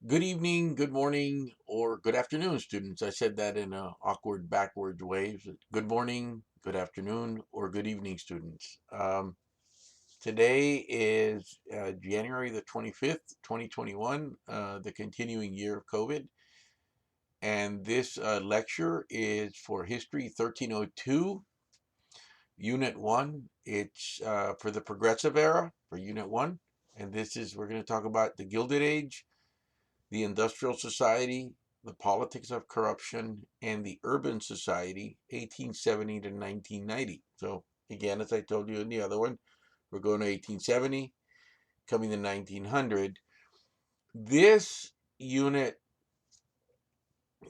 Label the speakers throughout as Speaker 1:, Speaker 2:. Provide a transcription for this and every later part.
Speaker 1: Good evening, good morning, or good afternoon, students. I said that in a awkward backwards way. Good morning, good afternoon, or good evening, students. Today is January the 25th, 2021, the continuing year of COVID. And this lecture is for History 1302, Unit 1. It's for the Progressive Era, for Unit 1. And we're going to talk about the Gilded Age, the Industrial Society, the Politics of Corruption, and the Urban Society, 1870 to 1990. So, again, as I told you in the other one, we're going to 1870, coming to 1900. This unit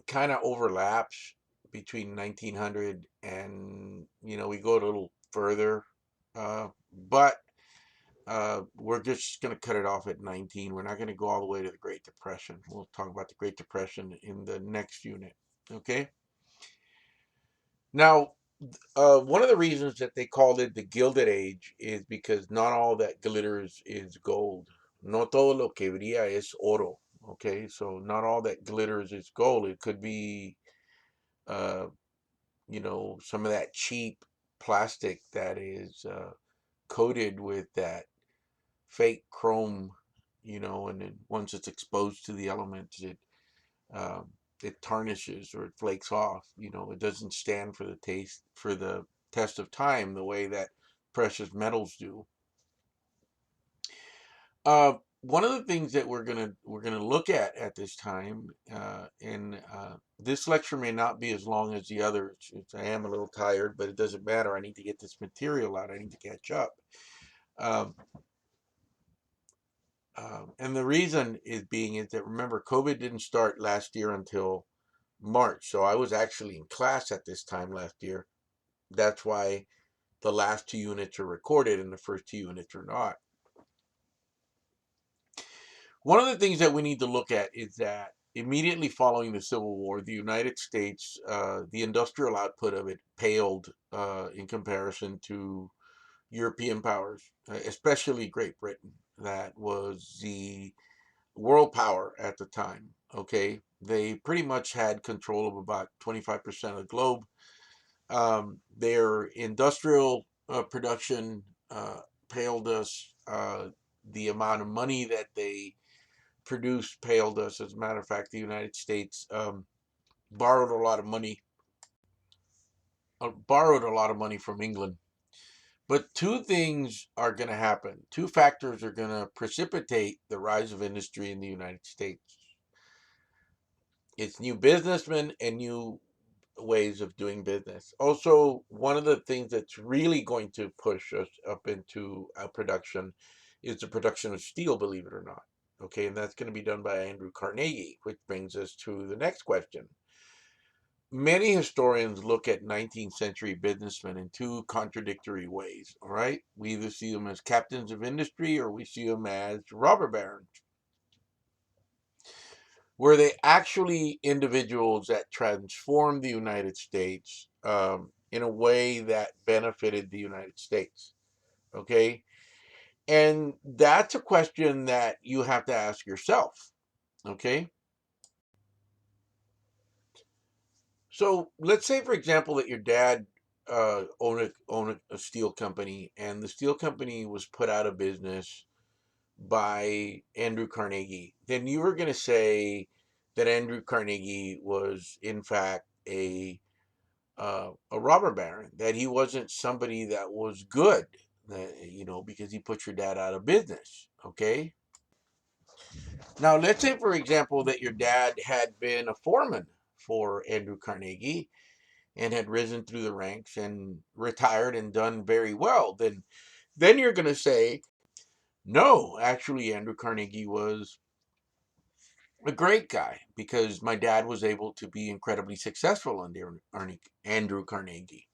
Speaker 1: kind of overlaps between 1900 and, we go a little further, but we're just going to cut it off at 19. We're not going to go all the way to the Great Depression. We'll talk about the Great Depression in the next unit. Okay. Now, one of the reasons that they called it the Gilded Age is because not all that glitters is gold. No todo lo que brilla es oro. Okay. So not all that glitters is gold. It could be, uh, some of that cheap plastic that is coated with that fake chrome, and then once it's exposed to the elements, um, it tarnishes or it flakes off. It doesn't stand for the test of time the way that precious metals do. One of the things that we're gonna look at this time, and this lecture may not be as long as the others. I am a little tired, but it doesn't matter. I need to get this material out. I need to catch up. Um, and the reason is that, remember, COVID didn't start last year until March. So I was actually in class at this time last year. That's why the last two units are recorded and the first two units are not. One of the things that we need to look at is that immediately following the Civil War, the United States, the industrial output of it paled in comparison to European powers, especially Great Britain. That was the world power at the time. Okay, they pretty much had control of about 25% of the globe. Their industrial production paled us. The amount of money that they produced paled us. As a matter of fact, the United States borrowed a lot of money, from England. But two things are going to happen. Two factors are going to precipitate the rise of industry in the United States. It's new businessmen and new ways of doing business. Also, one of the things that's really going to push us up into production is the production of steel, believe it or not. Okay, and that's going to be done by Andrew Carnegie, which brings us to the next question. Many historians look at 19th century businessmen in two contradictory ways. All right, we either see them as captains of industry or we see them as robber barons. Were they actually individuals that transformed the United States in a way that benefited the United States? Okay. And that's a question that you have to ask yourself. Okay. So let's say, for example, that your dad owned a steel company, and the steel company was put out of business by Andrew Carnegie. Then you were going to say that Andrew Carnegie was, in fact, a robber baron, that he wasn't somebody that was good, because he put your dad out of business. Okay. Now, let's say, for example, that your dad had been a foreman for Andrew Carnegie and had risen through the ranks and retired and done very well. Then you're going to say, no, actually, Andrew Carnegie was a great guy because my dad was able to be incredibly successful under Andrew Carnegie.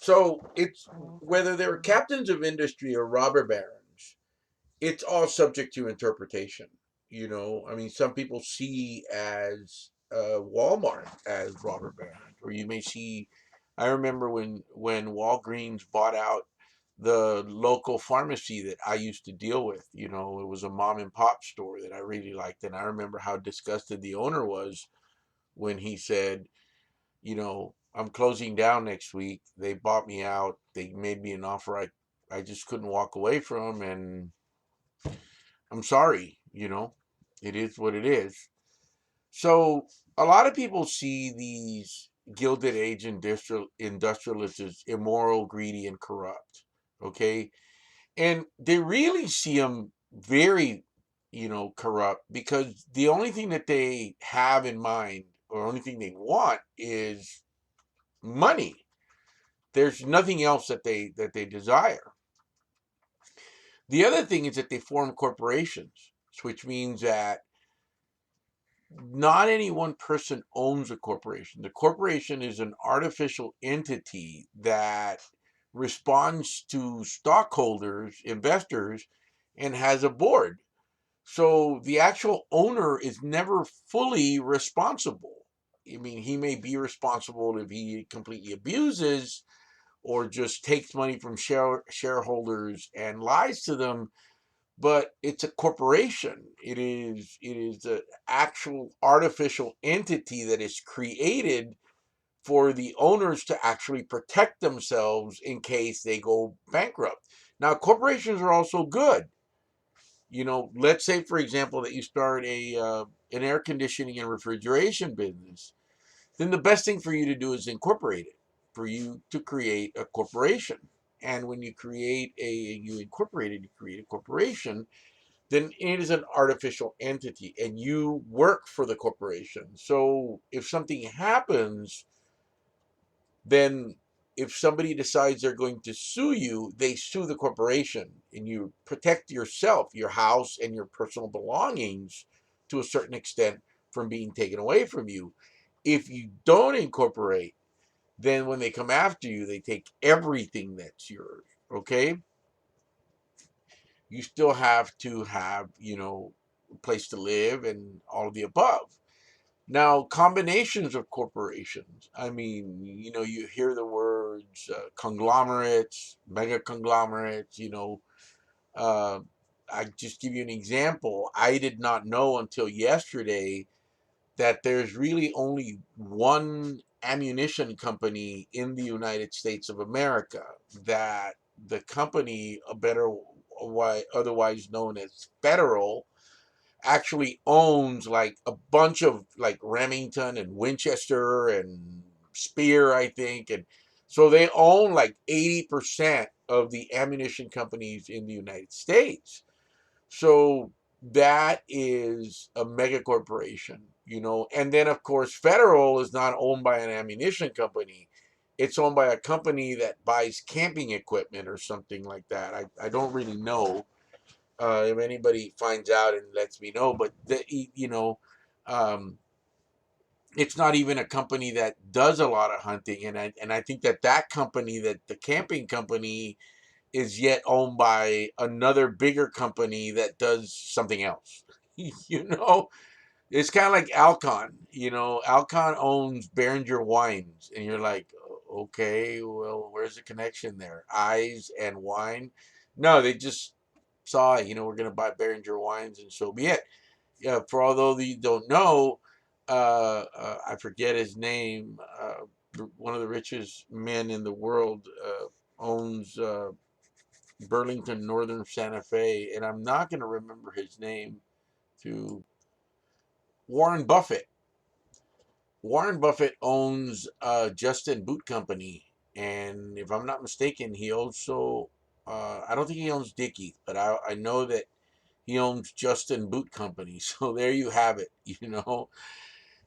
Speaker 1: So it's whether they're captains of industry or robber barons, it's all subject to interpretation. I mean, some people see as Walmart as robber barons, or you may see. I remember when Walgreens bought out the local pharmacy that I used to deal with. You know, it was a mom and pop store that I really liked. And I remember how disgusted the owner was when he said, you know, I'm closing down next week. They bought me out. They made me an offer I just couldn't walk away from. And I'm sorry, you know, it is what it is. So a lot of people see these Gilded Age industrialists as immoral, greedy, and corrupt. Okay. And they really see them very, you know, corrupt, because the only thing that they have in mind, or only thing they want, is money. There's nothing else that they desire. The other thing is that they form corporations, which means that not any one person owns a corporation. The corporation is an artificial entity that responds to stockholders, investors, and has a board. So the actual owner is never fully responsible. I mean, he may be responsible if he completely abuses or just takes money from shareholders and lies to them, but it's a corporation. It is an actual artificial entity that is created for the owners to actually protect themselves in case they go bankrupt. Now, corporations are also good. You know, let's say, for example, that you start an air conditioning and refrigeration business. Then the best thing for you to do is incorporate it, for you to create a corporation. And when you incorporate it, you create a corporation, then it is an artificial entity and you work for the corporation. So if something happens, then if somebody decides they're going to sue you, they sue the corporation, and you protect yourself, your house, and your personal belongings to a certain extent from being taken away from you. If you don't incorporate, then when they come after you, they take everything that's yours. Okay? You still have to have, you know, a place to live and all of the above. Now, combinations of corporations. I mean, you know, you hear the words conglomerates, mega conglomerates, you know. Uh, I just give you an example. I did not know until yesterday that there's really only one ammunition company in the United States of America. That the company, a better, otherwise known as Federal, actually owns like a bunch of like Remington and Winchester and Spear, I think. And so they own like 80% of the ammunition companies in the United States. So that is a mega corporation, you know. And then, of course, Federal is not owned by an ammunition company. It's owned by a company that buys camping equipment or something like that. I don't really know. If anybody finds out and lets me know, but you know, um, it's not even a company that does a lot of hunting, and I think that company, that the camping company, is yet owned by another bigger company that does something else. You know, it's kind of like Alcon. You know, Alcon owns Behringer Wines, and you're like, okay, well, where's the connection there? Eyes and wine? No, they just saw, you know, we're going to buy Behringer Wines, and so be it. Yeah, for although you don't know, I forget his name. One of the richest men in the world owns Burlington Northern Santa Fe, and I'm not going to remember his name. To Warren Buffett. Warren Buffett owns Justin Boot Company, and if I'm not mistaken, he also I don't think he owns Dickies, but I know that he owns Justin Boot Company. So there you have it. You know,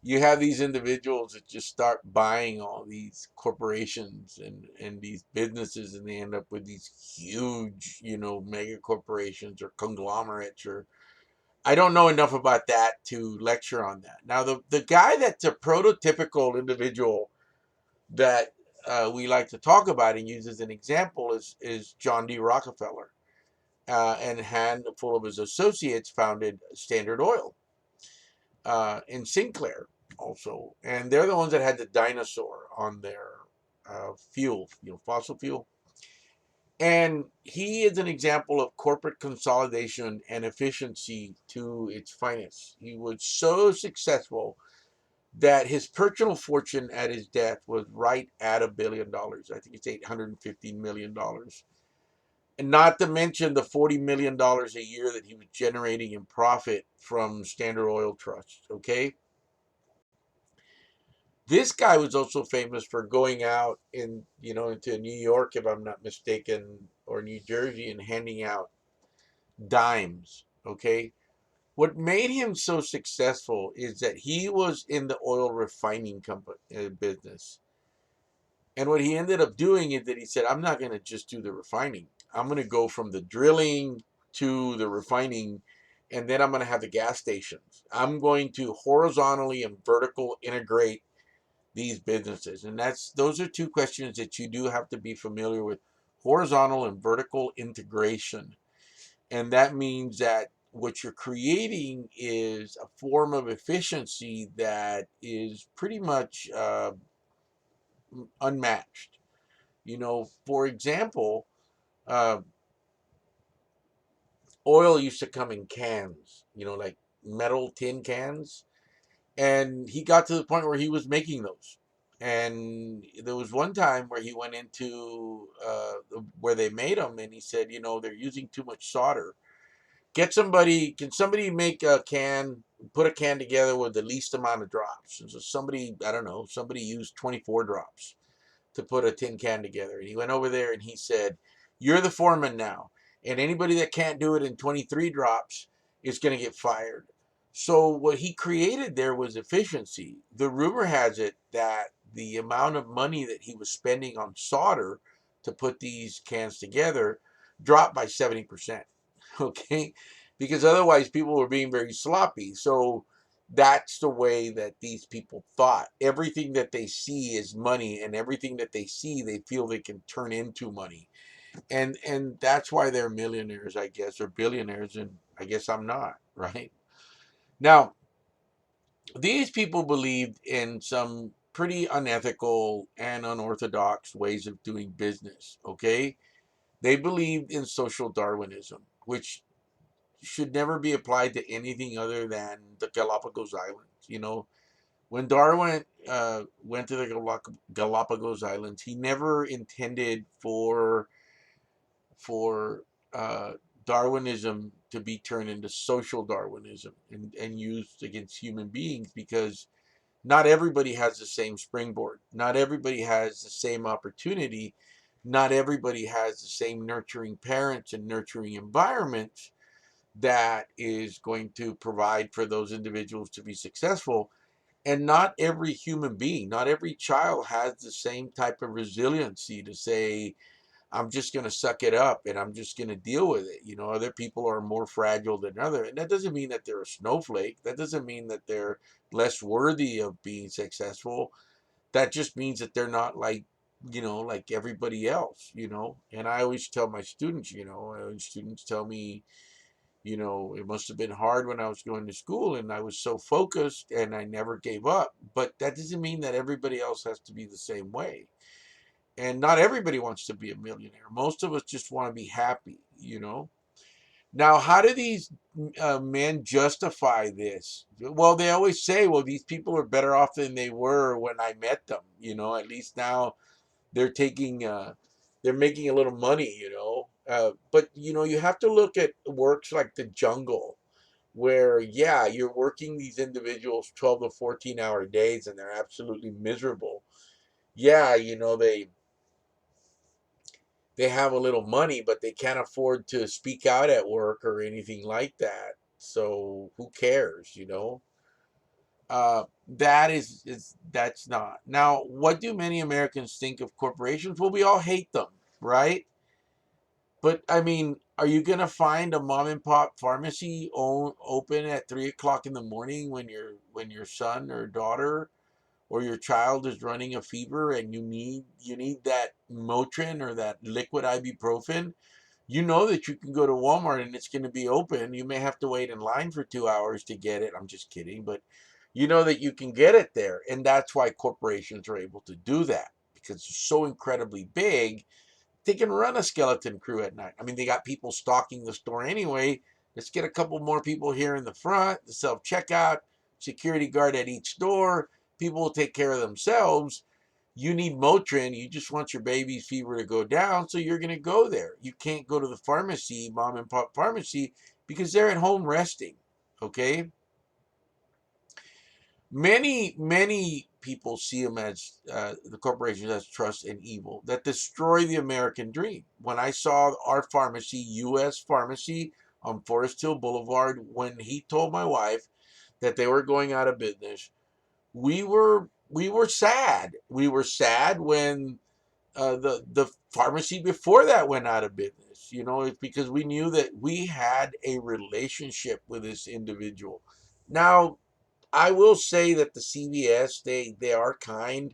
Speaker 1: you have these individuals that just start buying all these corporations and these businesses, and they end up with these huge, you know, mega corporations or conglomerates. Or I don't know enough about that to lecture on that. Now, the guy that's a prototypical individual that we like to talk about and use as an example is John D. Rockefeller, and a handful of his associates founded Standard Oil, and Sinclair also, and they're the ones that had the dinosaur on their fuel, you know, fossil fuel. And he is an example of corporate consolidation and efficiency to its finest. He was so successful that his personal fortune at his death was right at $1 billion. I think it's $815 million. And not to mention the $40 million a year that he was generating in profit from Standard Oil Trust. Okay. This guy was also famous for going out into New York, if I'm not mistaken, or New Jersey, and handing out dimes. Okay. What made him so successful is that he was in the oil refining company business. And what he ended up doing is that he said, I'm not going to just do the refining. I'm going to go from the drilling to the refining, and then I'm going to have the gas stations. I'm going to horizontally and vertical integrate these businesses. And those are two questions that you do have to be familiar with: horizontal and vertical integration. And that means that what you're creating is a form of efficiency that is pretty much unmatched. For example, uh, oil used to come in cans, like metal tin cans. And he got to the point where he was making those. And there was one time where he went into where they made them, and he said, they're using too much solder. Can somebody make a can, put a can together with the least amount of drops? And so somebody, I don't know, somebody used 24 drops to put a tin can together. And he went over there and he said, "You're the foreman now. And anybody that can't do it in 23 drops is going to get fired." So what he created there was efficiency. The rumor has it that the amount of money that he was spending on solder to put these cans together dropped by 70%. Okay? Because otherwise people were being very sloppy. So that's the way that these people thought. Everything that they see is money, and everything that they see they feel they can turn into money. And that's why they're millionaires, I guess, or billionaires, and I guess I'm not, right? Now, these people believed in some pretty unethical and unorthodox ways of doing business, okay? They believed in social Darwinism, which should never be applied to anything other than the Galapagos Islands. When Darwin went to the Galapagos Islands, he never intended for uh, Darwinism to be turned into social Darwinism and used against human beings, because not everybody has the same springboard. Not everybody has the same opportunity. Not everybody has the same nurturing parents and nurturing environments that is going to provide for those individuals to be successful. And not every human being, not every child has the same type of resiliency to say, I'm just going to suck it up and I'm just going to deal with it. Other people are more fragile than others. And that doesn't mean that they're a snowflake. That doesn't mean that they're less worthy of being successful. That just means that they're not like everybody else. And I always tell my students, students tell me, it must have been hard when I was going to school and I was so focused and I never gave up. But that doesn't mean that everybody else has to be the same way. And not everybody wants to be a millionaire. Most of us just want to be happy. Now, how do these men justify this? Well, they always say, well, these people are better off than they were when I met them. At least now they're they're making a little money. But you have to look at works like The Jungle, where, yeah, you're working these individuals 12 to 14-hour days and they're absolutely miserable. Yeah, they have a little money, but they can't afford to speak out at work or anything like that. So who cares? That's not. Now, what do many Americans think of corporations? Well, we all hate them, right? But I mean, are you gonna find a mom and pop pharmacy open at 3 o'clock in the morning when your son or daughter or your child is running a fever and you need that Motrin or that liquid ibuprofen? You know that you can go to Walmart and it's going to be open. You may have to wait in line for 2 hours to get it. I'm just kidding, but you know that you can get it there, and that's why corporations are able to do that, because it's so incredibly big they can run a skeleton crew at night. I mean, they got people stalking the store anyway. Let's get a couple more people here in the front, the self checkout, security guard at each door. People will take care of themselves. You need Motrin. You just want your baby's fever to go down, so you're going to go there. You can't go to the pharmacy, mom and pop pharmacy, because they're at home resting. Okay? Many people see them as the corporations as trust and evil that destroy the American dream. When I saw our pharmacy, U.S. Pharmacy on Forest Hill Boulevard, when he told my wife that they were going out of business, we were sad. We were sad when the pharmacy before that went out of business. You know, it's because we knew that we had a relationship with this individual. Now, I will say that the CVS, they are kind,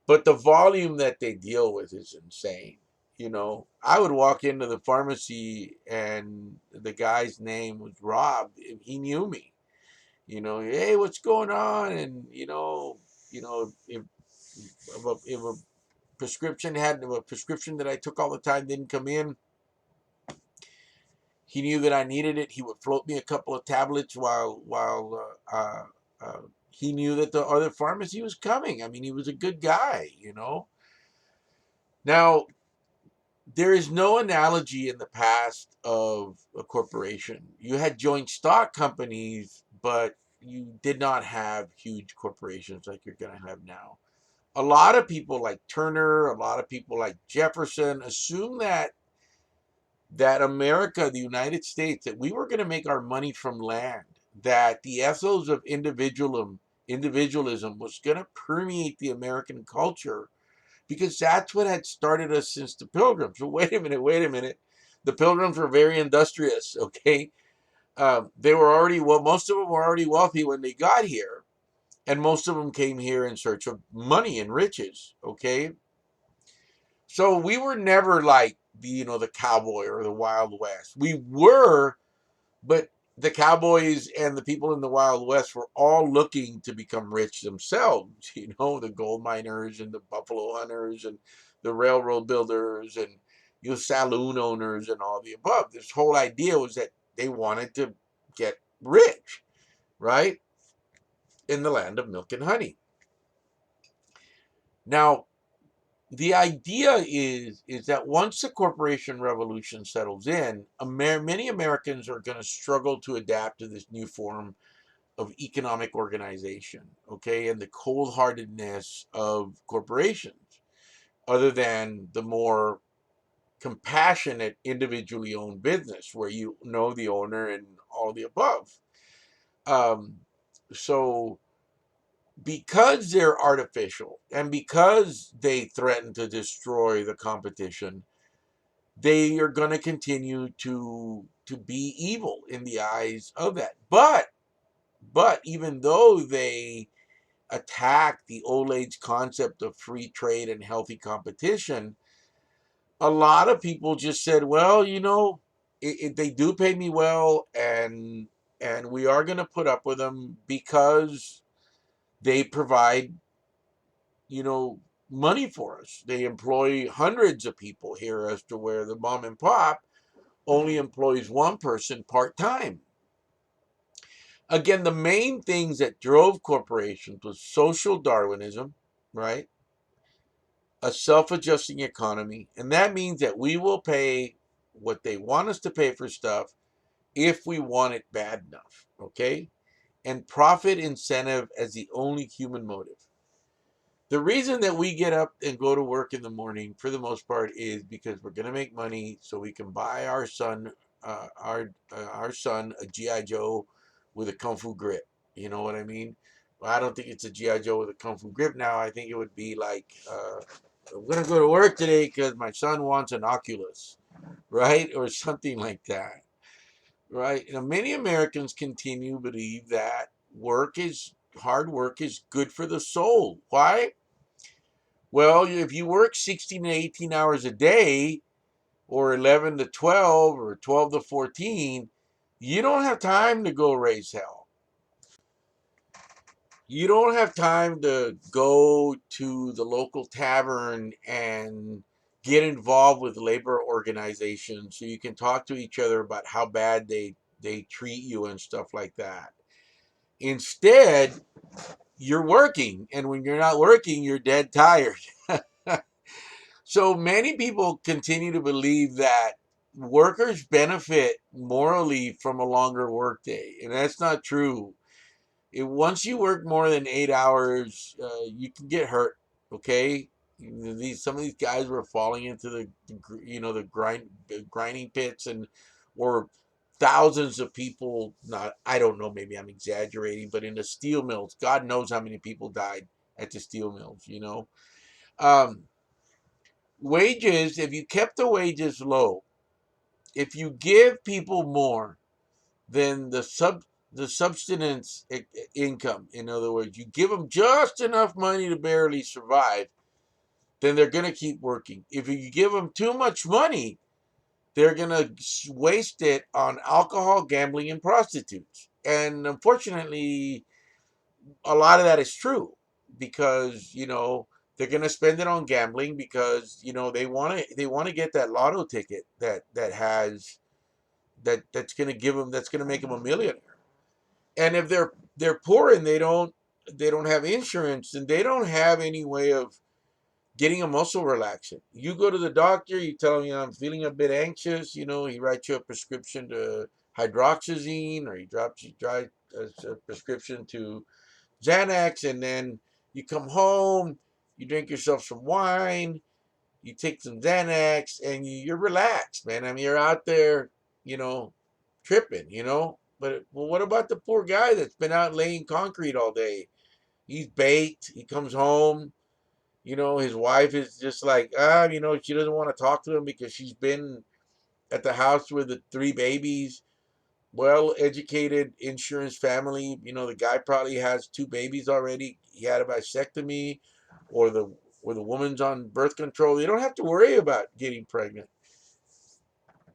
Speaker 1: but the volume that they deal with is insane. You know, I would walk into the pharmacy and the guy's name was Rob. He knew me. You know, hey, what's going on? And if a prescription that I took all the time didn't come in, he knew that I needed it. He would float me a couple of tablets while he knew that the other pharmacy was coming. I mean, he was a good guy, you know. Now, there is no analogy in the past of a corporation. You had joint stock companies, but you did not have huge corporations like you're going to have now. A lot of people like Turner, a lot of people like Jefferson assume that America, the United States, that we were going to make our money from land, that the ethos of individualism was going to permeate the American culture because that's what had started us since the Pilgrims. So wait a minute. The Pilgrims were very industrious, okay? They were already, well, most of them were already wealthy when they got here, and most of them came here in search of money and riches, okay? So we were never like the cowboy or the Wild West. We were, but the cowboys and the people in the Wild West were all looking to become rich themselves. The gold miners and the buffalo hunters and the railroad builders and saloon owners and all the above. This whole idea was that they wanted to get rich, right? In the land of milk and honey. Now, the idea is that once the corporation revolution settles in, many Americans are going to struggle to adapt to this new form of economic organization, okay, and the cold-heartedness of corporations, other than the more compassionate individually owned business where you know the owner and all the above. Um, so because they're artificial and because they threaten to destroy the competition, they are going to continue to be evil in the eyes of that. But even though they attack the old age concept of free trade and healthy competition, a lot of people just said, well, they do pay me well, and we are going to put up with them because they provide you know, money for us. They employ hundreds of people here as to where the mom and pop only employs one person part time. Again, the main things that drove corporations was social Darwinism, right? A self adjusting economy. And that means that we will pay what they want us to pay for stuff if we want it bad enough, okay? And profit incentive as the only human motive. The reason that we get up and go to work in the morning, for the most part, is because we're going to make money so we can buy our son a GI Joe with a kung fu grip. You know what I mean? Well, I don't think it's a GI Joe with a kung fu grip now. I think it would be like, I'm going to go to work today because my son wants an Oculus, right, or something like that, right? Many Americans continue to believe that hard work is good for the soul. Why? Well, if you work 16 to 18 hours a day, or 11 to 12, or 12 to 14, you don't have time to go raise hell. You don't have time to go to the local tavern and get involved with labor organizations so you can talk to each other about how bad they treat you and stuff like that. Instead, you're working, and when you're not working, you're dead tired. So many people continue to believe that workers benefit morally from a longer workday, and that's not true. Once you work more than 8 hours, you can get hurt. Okay, these some of these guys were falling into the grinding pits, and or thousands of people. Not, I don't know, maybe I'm exaggerating, but in the steel mills, God knows how many people died at the steel mills. Um, wages. If you kept the wages low, if you give people more than the subsistence income. In other words, you give them just enough money to barely survive, then they're going to keep working. If you give them too much money, they're going to waste it on alcohol, gambling, and prostitutes. And unfortunately, a lot of that is true because, they're going to spend it on gambling because, they want to get that lotto ticket that's going to that's going to make them a millionaire. And if they're poor and they don't have insurance, and they don't have any way of getting a muscle relaxant. You go to the doctor, you tell him, I'm feeling a bit anxious, he writes you a prescription to hydroxyzine, or he drops you a prescription to Xanax, and then you come home, you drink yourself some wine, you take some Xanax, and you're relaxed, man. I mean, you're out there, you know, tripping, But well, what about the poor guy that's been out laying concrete all day? He's baked. He comes home. His wife is just like, she doesn't want to talk to him because she's been at the house with the three babies. Well educated, insurance family. The guy probably has two babies already. He had a vasectomy, or the woman's on birth control. They don't have to worry about getting pregnant.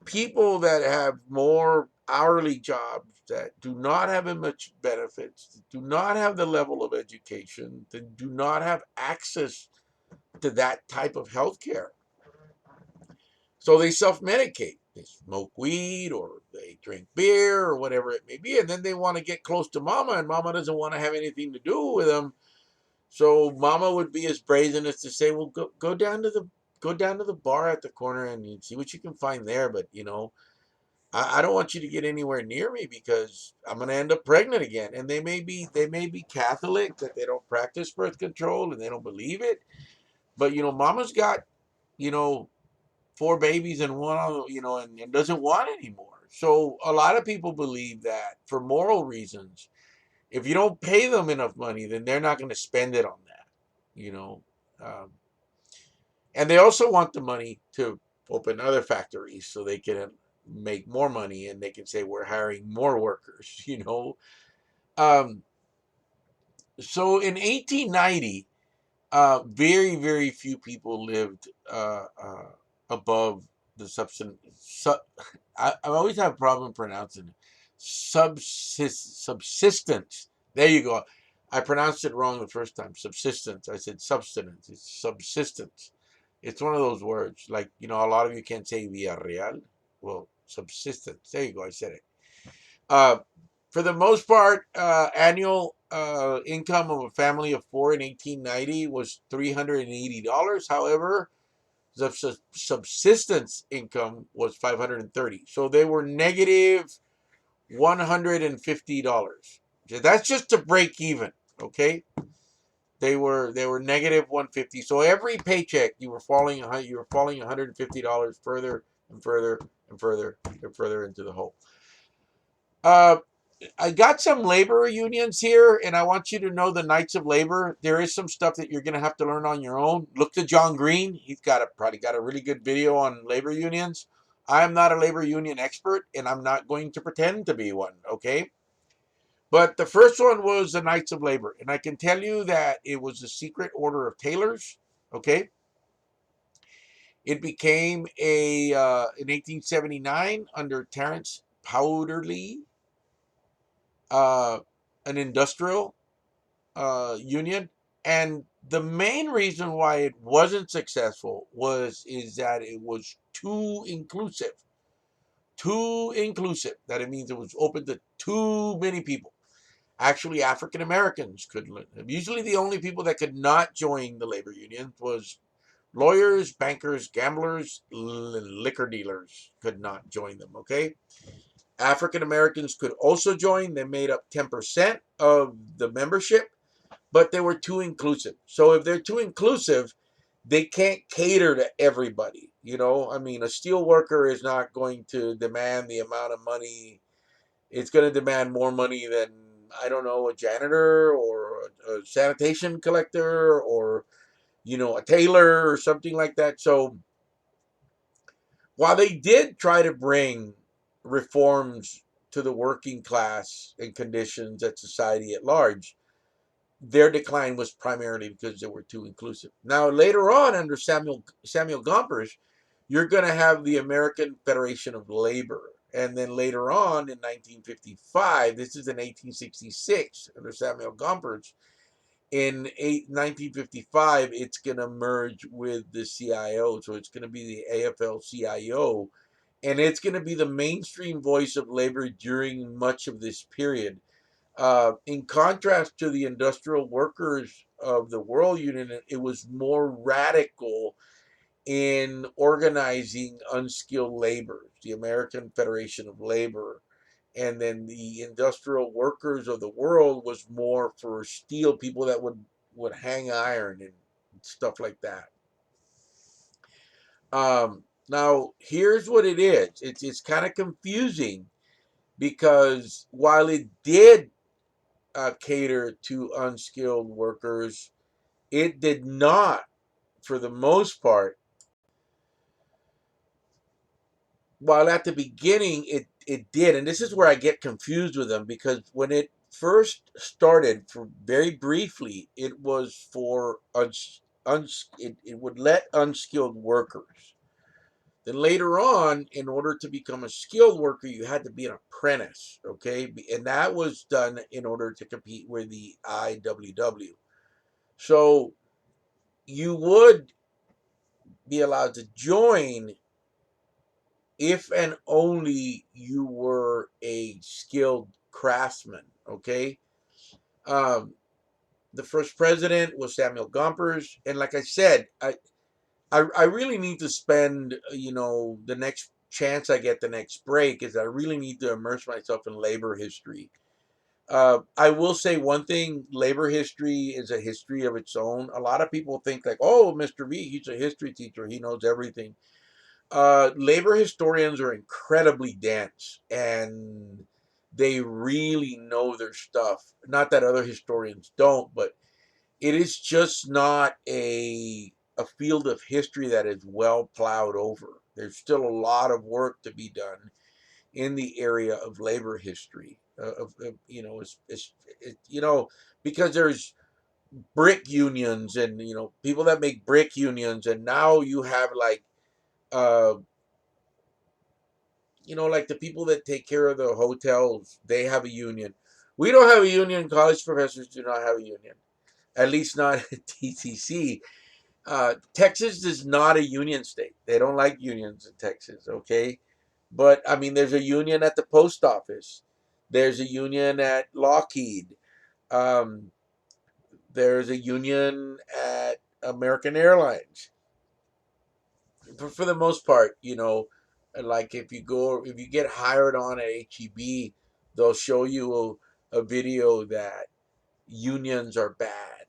Speaker 1: People that have more hourly jobs, that do not have as much benefits, do not have the level of education, that do not have access to that type of health care. So they self medicate. They smoke weed, or they drink beer, or whatever it may be. And then they want to get close to mama, and mama doesn't want to have anything to do with them. So mama would be as brazen as to say, well, go down to the bar at the corner and you see what you can find there. But I don't want you to get anywhere near me because I'm gonna end up pregnant again. And they may be Catholic, that they don't practice birth control and they don't believe it. But mama's got, you know, four babies and one on, and doesn't want anymore. So a lot of people believe that for moral reasons, if you don't pay them enough money, then they're not going to spend it on that, you know. Um, and they also want the money to open other factories so they can make more money, and they can say we're hiring more workers, Um, so in 1890, very, very few people lived above the subsistence. I always have a problem pronouncing it. Subsistence. There you go. I pronounced it wrong the first time. Subsistence. I said subsistence. It's subsistence. It's one of those words. Like, a lot of you can't say Villarreal. Well, subsistence. There you go. I said it. Uh, for the most part, annual income of a family of four in 1890 was $380. However, the subsistence income was $530. So they were negative $150. That's just to break even. Okay, they were negative 150. So every paycheck you were falling $150 further and further and further and further into the hole. Uh, I got some labor unions here, and I want you to know the Knights of Labor. There is some stuff that you're going to have to learn on your own. Look to John Green. He's probably got a really good video on labor unions. I am not a labor union expert, and I'm not going to pretend to be one, okay? But the first one was the Knights of Labor, and I can tell you that it was the secret order of tailors, okay? It became in 1879 under Terence Powderly, uh, an industrial union, and The main reason why it wasn't successful is that it was too inclusive. Too inclusive. That it means it was open to too many people. Actually, African Americans could. Usually, the only people that could not join the labor unions was lawyers, bankers, gamblers, liquor dealers could not join them. Okay, African Americans could also join. They made up 10% of the membership, but they were too inclusive. So if they're too inclusive, they can't cater to everybody. I mean, a steel worker is not going to demand the amount of money. It's going to demand more money than, I don't know, a janitor or a sanitation collector or, a tailor or something like that. So while they did try to bring reforms to the working class and conditions at society at large, their decline was primarily because they were too inclusive. Now, later on, under Samuel Gompers, you're going to have the American Federation of Labor, and then later on in 1955, this is in 1866 under Samuel Gompers. In 1955, it's going to merge with the CIO, so it's going to be the AFL-CIO, and it's going to be the mainstream voice of labor during much of this period. In contrast to the industrial workers of the World Union, it was more radical in organizing unskilled labor, the American Federation of Labor. And then the industrial workers of the world was more for steel, people that would hang iron and stuff like that. Now, here's what it is. It's kind of confusing because while it did cater to unskilled workers, it did not, for the most part. While at the beginning it did, and this is where I get confused with them, because when it first started, for very briefly, it was for it would let unskilled workers. Then later on, in order to become a skilled worker, you had to be an apprentice, okay? And that was done in order to compete with the IWW. So you would be allowed to join if and only you were a skilled craftsman, okay? Um, the first president was Samuel Gompers. And like I said, I really need to spend, the next chance I get, the next break, is I really need to immerse myself in labor history. I will say one thing: labor history is a history of its own. A lot of people think like, oh, Mr. V, he's a history teacher, he knows everything. Labor historians are incredibly dense and they really know their stuff. Not that other historians don't, but it is just not a field of history that is well plowed over. There's still a lot of work to be done in the area of labor history. Because there's brick unions and people that make brick unions, and now you have like uh, like the people that take care of the hotels, they have a union. We don't have a union. College professors do not have a union, at least not at TCC. Texas is not a union state. They don't like unions in Texas, okay? But I mean, there's a union at the post office. There's a union at Lockheed. Um, there's a union at American Airlines. For the most part, like if you get hired on at HEB, they'll show you a video that unions are bad,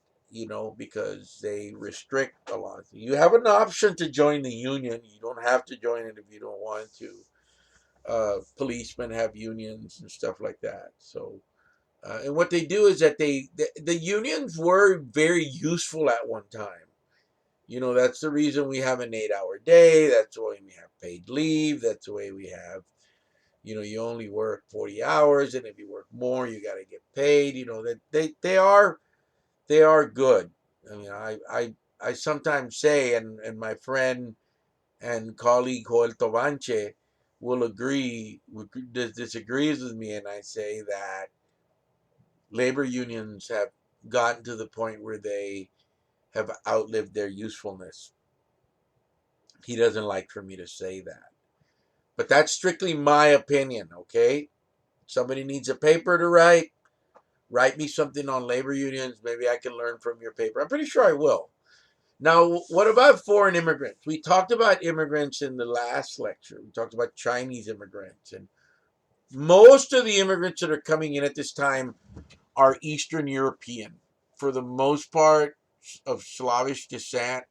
Speaker 1: because they restrict a lot. You have an option to join the union. You don't have to join it if you don't want to. Policemen have unions and stuff like that. So, and what they do is that the unions were very useful at one time. That's the reason we have an 8-hour day. That's why we have paid leave. That's the way we have, you only work 40 hours. And if you work more, you got to get paid. That they are good. I mean, I sometimes say, and my friend and colleague Joel Tovanche will disagrees with me, and I say that labor unions have gotten to the point where they have outlived their usefulness. He doesn't like for me to say that. But that's strictly my opinion, okay? Somebody needs a paper to write me something on labor unions. Maybe I can learn from your paper. I'm pretty sure I will. Now, what about foreign immigrants? We talked about immigrants in the last lecture. We talked about Chinese immigrants. And most of the immigrants that are coming in at this time are Eastern European. For the most part, of Slavish descent,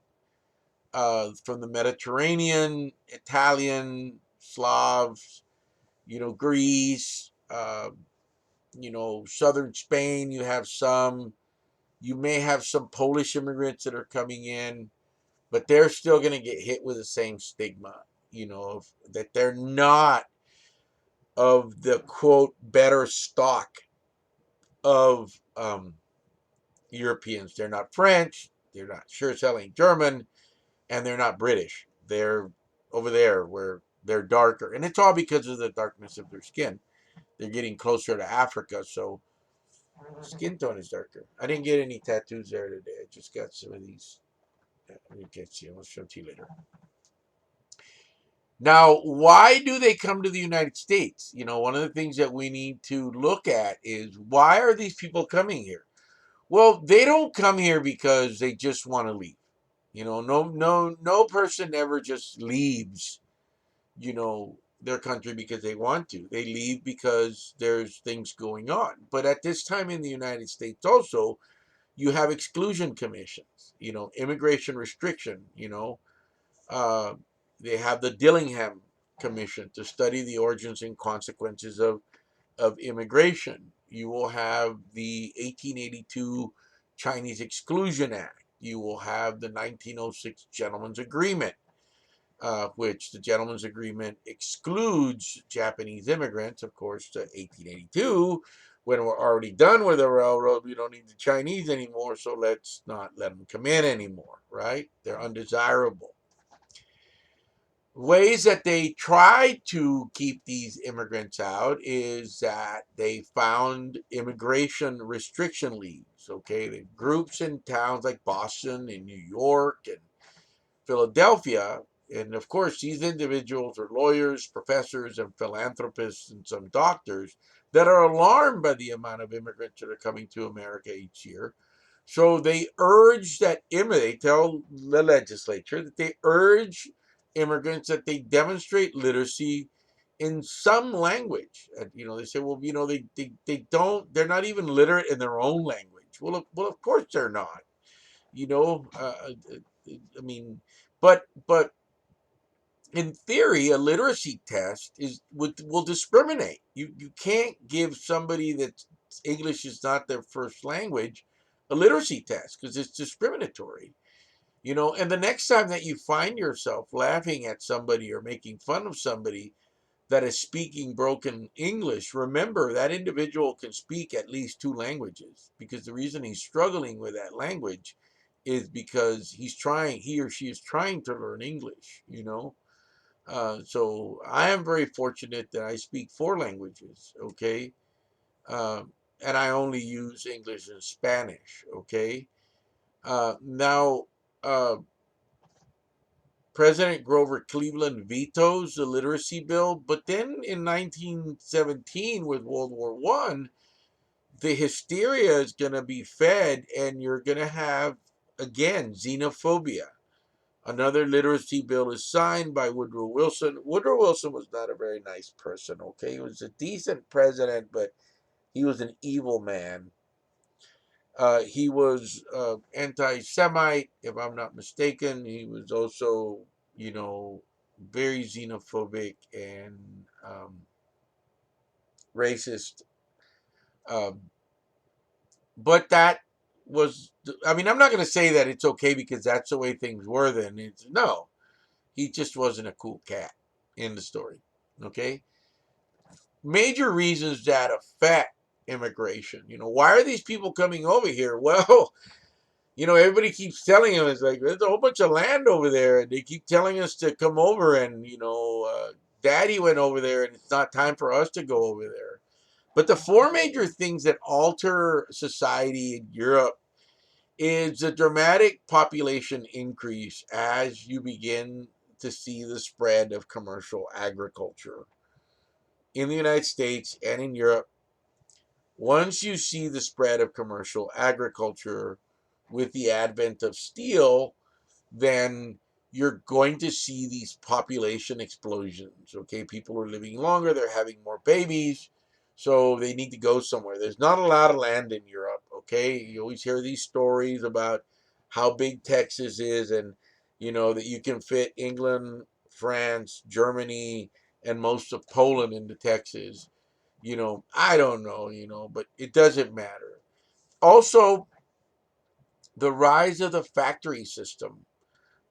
Speaker 1: from the Mediterranean, Italian, Slavs, Greece, southern Spain. You have some. You may have some Polish immigrants that are coming in, but they're still going to get hit with the same stigma, that they're not of the quote better stock of Europeans. They're not French. They're not sure selling German, and they're not British. They're over there where they're darker, and it's all because of the darkness of their skin. They're getting closer to Africa, so skin tone is darker. I didn't get any tattoos there today. I just got some of these. You can't see them. I'll show it to you later. Now, why do they come to the United States? One of the things that we need to look at is, why are these people coming here? Well, they don't come here because they just want to leave. No person ever just leaves, their country because they want to. They leave because there's things going on. But at this time in the United States also, you have exclusion commissions, immigration restriction, uh, they have the Dillingham Commission to study the origins and consequences of immigration. You will have the 1882 Chinese Exclusion Act. You will have the 1906 Gentleman's Agreement, which the Gentleman's Agreement excludes Japanese immigrants, of course, to 1882. When we're already done with the railroad, we don't need the Chinese anymore, so let's not let them come in anymore, right? They're undesirable. Ways that they try to keep these immigrants out is that they found immigration restriction leagues, okay? The groups in towns like Boston and New York and Philadelphia. And of course, these individuals are lawyers, professors, and philanthropists, and some doctors that are alarmed by the amount of immigrants that are coming to America each year. So they urge they tell the legislature that they urge immigrants that they demonstrate literacy in some language. And, they say, well, they're not even literate in their own language. Well, of course they're not. I mean, but in theory, a literacy test will discriminate. You can't give somebody that English is not their first language a literacy test because it's discriminatory. And the next time that you find yourself laughing at somebody or making fun of somebody that is speaking broken English, remember that individual can speak at least two languages, because the reason he's struggling with that language is because he or she is trying to learn English. So I am very fortunate that I speak four languages, okay? And I only use English and Spanish, okay? Now, President Grover Cleveland vetoes the literacy bill, but then in 1917 with World War I, the hysteria is going to be fed, and you're going to have, again, xenophobia. Another literacy bill is signed by Woodrow Wilson. Woodrow Wilson was not a very nice person, okay? He was a decent president, but he was an evil man. He was anti-Semite, if I'm not mistaken. He was also, very xenophobic and racist. Um, but that was, I mean, I'm not going to say that it's okay because that's the way things were then. No, he just wasn't a cool cat in the story. Okay. Major reasons that affect immigration. Why are these people coming over here? Well, everybody keeps telling us, like, there's a whole bunch of land over there, and they keep telling us to come over, and, Daddy went over there, and it's not time for us to go over there. But the four major things that alter society in Europe is a dramatic population increase as you begin to see the spread of commercial agriculture in the United States and in Europe. Once you see the spread of commercial agriculture with the advent of steel, then you're going to see these population explosions. Okay, people are living longer, they're having more babies, so they need to go somewhere. There's not a lot of land in Europe. Okay, you always hear these stories about how big Texas is, and that you can fit England, France, Germany, and most of Poland into Texas. I don't know, but it doesn't matter. Also, the rise of the factory system.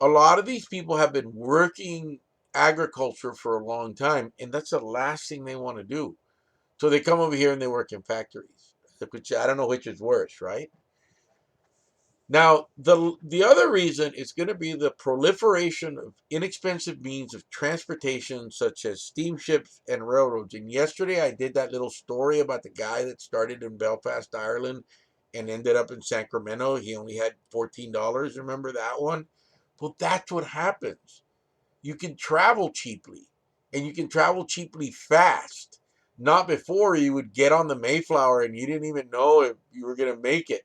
Speaker 1: A lot of these people have been working agriculture for a long time, and that's the last thing they want to do. So they come over here and they work in factories, which I don't know which is worse, right? Now, the other reason is going to be the proliferation of inexpensive means of transportation, such as steamships and railroads. And yesterday I did that little story about the guy that started in Belfast, Ireland, and ended up in Sacramento. He only had $14. Remember that one? Well, that's what happens. You can travel cheaply, and you can travel cheaply fast. Not before you would get on the Mayflower and you didn't even know if you were going to make it.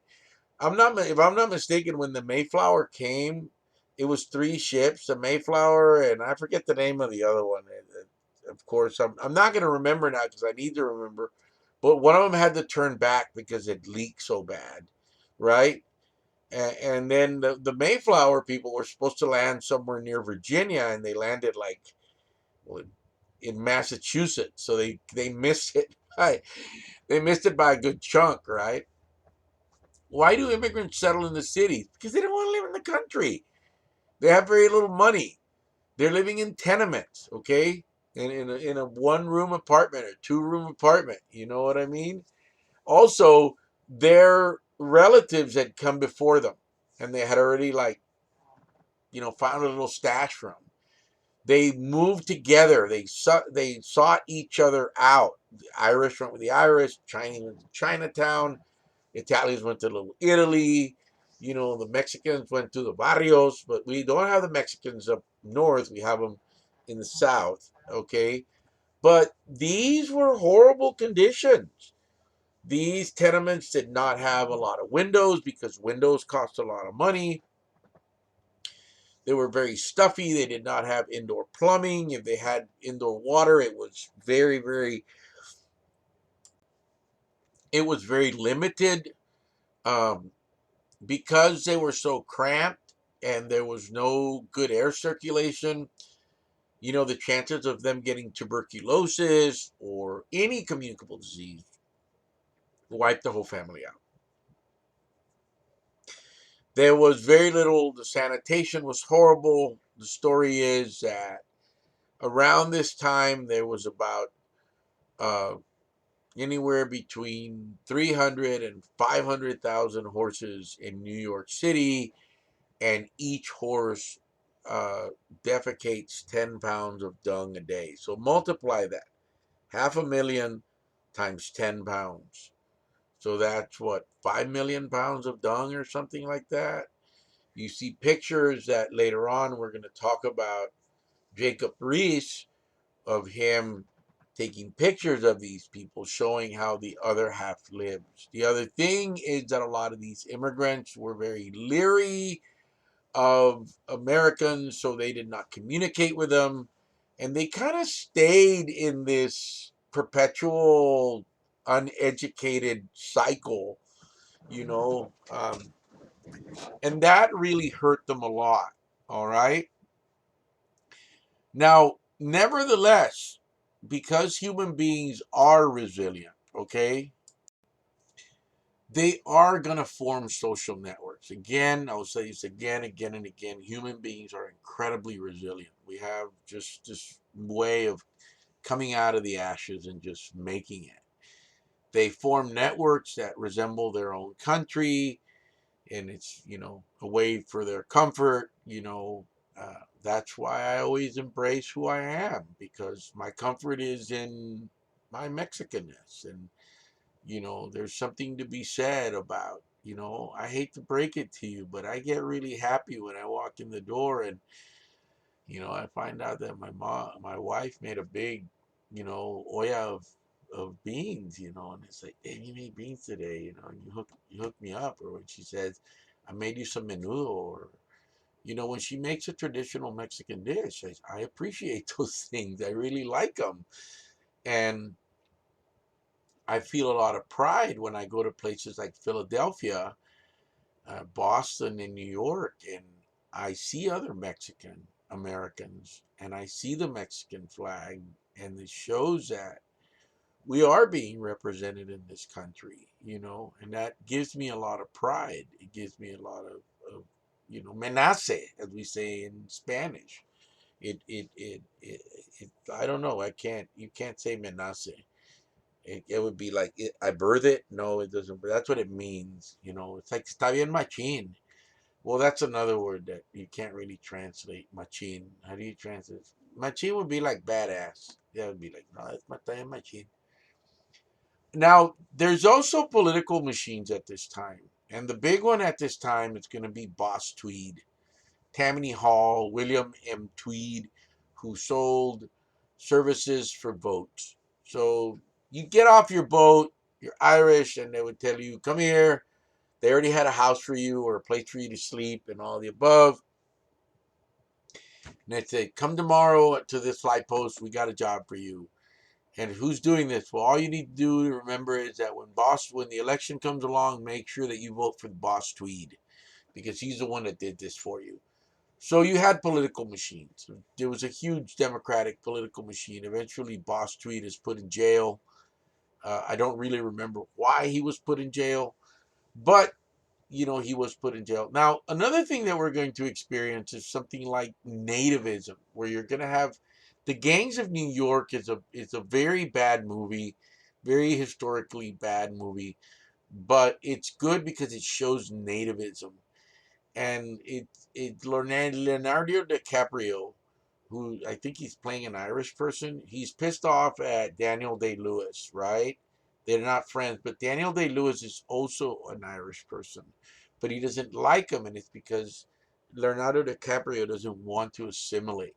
Speaker 1: If I'm not mistaken, when the Mayflower came, it was three ships, the Mayflower, and I forget the name of the other one. Of course, I'm not going to remember now because I need to remember. But one of them had to turn back because it leaked so bad, right? And then the Mayflower people were supposed to land somewhere near Virginia, and they landed like well, in Massachusetts, so they missed it. They missed it by a good chunk, right? Why do immigrants settle in the cities? Because they don't want to live in the country. They have very little money. They're living in tenements, okay? In a one-room apartment or two-room apartment. You know what I mean? Also, their relatives had come before them, and they had already found a little stash from. They moved together. They sought each other out. The Irish went with the Irish. Chinese went to Chinatown. Italians went to Little Italy. The Mexicans went to the barrios, but we don't have the Mexicans up north. We have them in the south. Okay, but these were horrible conditions. These tenements did not have a lot of windows because windows cost a lot of money. They were very stuffy. They did not have indoor plumbing. If they had indoor water, it was very limited. Um, because they were so cramped and there was no good air circulation, the chances of them getting tuberculosis or any communicable disease wiped the whole family out. There was very little, the sanitation was horrible. The story is that around this time, there was about uh, anywhere between 300 and 500,000 horses in New York City, and each horse uh, defecates 10 pounds of dung a day. So multiply that. 500,000 times 10 pounds. So that's what, 5 million pounds of dung or something like that. You see pictures that later on we're going to talk about Jacob Rees, of him taking pictures of these people showing how the other half lives. The other thing is that a lot of these immigrants were very leery of Americans, so they did not communicate with them. And they kind of stayed in this perpetual uneducated cycle, you know, and that really hurt them a lot. All right. Now, nevertheless, because human beings are resilient, okay, they are going to form social networks. Again, I will say this again, again, and again. Human beings are incredibly resilient. We have just this way of coming out of the ashes and just making it. They form networks that resemble their own country, and it's, a way for their comfort. That's why I always embrace who I am, because my comfort is in my Mexicanness. And there's something to be said about, I hate to break it to you, but I get really happy when I walk in the door and, I find out that my wife made a big, olla of beans, and it's like, hey, you made beans today, and you hook me up. Or when she says, I made you some menudo, or, when she makes a traditional Mexican dish, I appreciate those things. I really like them. And I feel a lot of pride when I go to places like Philadelphia, Boston, and New York, and I see other Mexican Americans, and I see the Mexican flag, and it shows that we are being represented in this country, and that gives me a lot of pride. It gives me a lot of menace, as we say in Spanish. It I don't know. You can't say menace. It would be like, I birth it. No, it doesn't. But that's what it means. It's like está bien machín. Well, that's another word that you can't really translate. Machín. How do you translate? Machín would be like badass. That would be like, no, está bien machín. Now, there's also political machines at this time. And the big one at this time is going to be Boss Tweed. Tammany Hall, William M. Tweed, who sold services for votes. So you get off your boat, you're Irish, and they would tell you, come here. They already had a house for you or a place for you to sleep and all the above. And they'd say, come tomorrow to this flight post. We got a job for you. And who's doing this? Well, all you need to do to remember is that when the election comes along, make sure that you vote for the Boss Tweed, because he's the one that did this for you. So you had political machines. There was a huge Democratic political machine. Eventually, Boss Tweed is put in jail. I don't really remember why he was put in jail, but he was put in jail. Now, another thing that we're going to experience is something like nativism, where you're going to have the Gangs of New York is a very bad movie, very historically bad movie, but it's good because it shows nativism. And it's Leonardo DiCaprio, who I think he's playing an Irish person. He's pissed off at Daniel Day-Lewis, right? They're not friends, but Daniel Day-Lewis is also an Irish person, but he doesn't like him, and it's because Leonardo DiCaprio doesn't want to assimilate.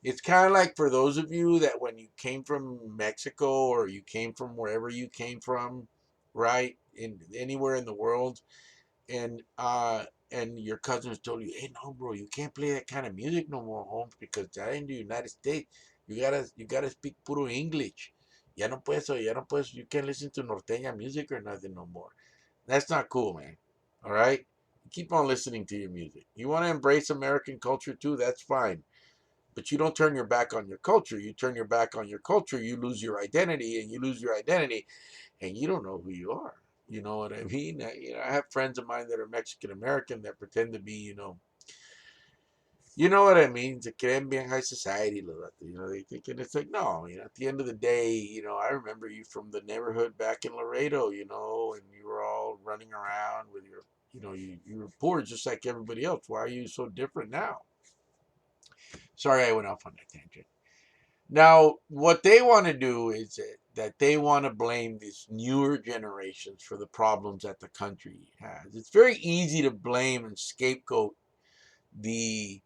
Speaker 1: It's kind of like, for those of you that when you came from Mexico or you came from wherever you came from, right, in anywhere in the world, and your cousins told you, hey, no, bro, you can't play that kind of music no more, Holmes, because that in the United States, you gotta speak puro English. Ya no puedes, you can't listen to norteña music or nothing no more. That's not cool, man. All right, keep on listening to your music. You want to embrace American culture too, that's fine, but you don't turn your back on your culture. You turn your back on your culture, you lose your identity, and you lose your identity, and you don't know who you are. You know what I mean? I have friends of mine that are Mexican American that pretend to be, you know what I mean? Se creen bien high society, they think, and it's like, no, at the end of the day, I remember you from the neighborhood back in Laredo, and you were all running around with your, you were poor just like everybody else. Why are you so different now? Sorry, I went off on that tangent. Now, what they want to do is that they want to blame these newer generations for the problems that the country has. It's very easy to blame and scapegoat the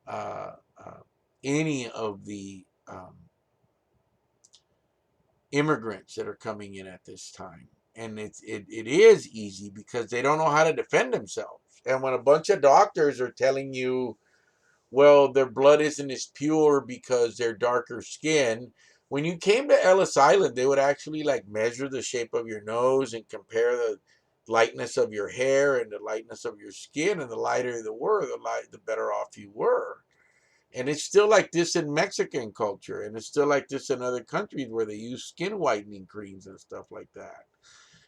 Speaker 1: uh, uh, any of the immigrants that are coming in at this time, and it is easy because they don't know how to defend themselves. And when a bunch of doctors are telling you, well, their blood isn't as pure because they're darker skin. When you came to Ellis Island, they would actually like measure the shape of your nose and compare the lightness of your hair and the lightness of your skin. And the lighter you were, the better off you were. And it's still like this in Mexican culture, and it's still like this in other countries where they use skin whitening creams and stuff like that.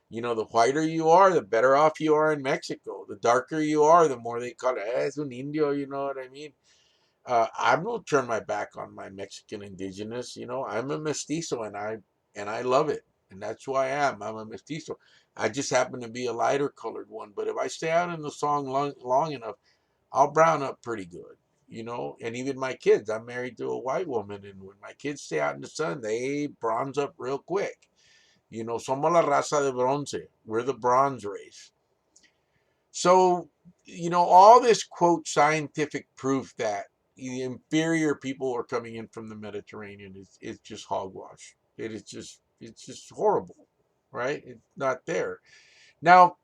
Speaker 1: The whiter you are, the better off you are in Mexico. The darker you are, the more they call it, es un indio, you know what I mean? I won't turn my back on my Mexican indigenous. I'm a mestizo, and I love it, and that's who I am. I'm a mestizo. I just happen to be a lighter colored one, but if I stay out in the sun long enough, I'll brown up pretty good. And even my kids. I'm married to a white woman, and when my kids stay out in the sun, they bronze up real quick. Somos la raza de bronce. We're the bronze race. So, all this quote scientific proof that the inferior people are coming in from the Mediterranean is just hogwash. It's just horrible, right? It's not there. Now,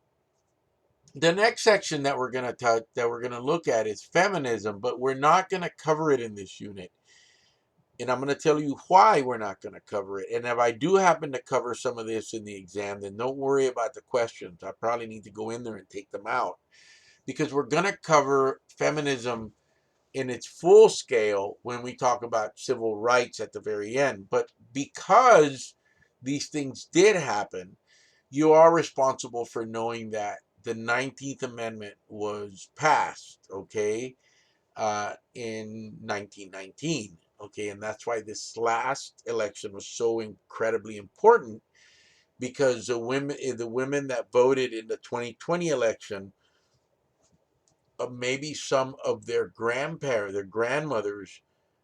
Speaker 1: the next section that we're gonna touch that we're gonna look at is feminism, but we're not gonna cover it in this unit. And I'm going to tell you why we're not going to cover it. And if I do happen to cover some of this in the exam, then don't worry about the questions. I probably need to go in there and take them out because we're going to cover feminism in its full scale when we talk about civil rights at the very end. But because these things did happen, you are responsible for knowing that the 19th Amendment was passed, okay? In 1919. Okay, and that's why this last election was so incredibly important because the women that voted in the 2020 election, maybe some of their grandparents, their grandmothers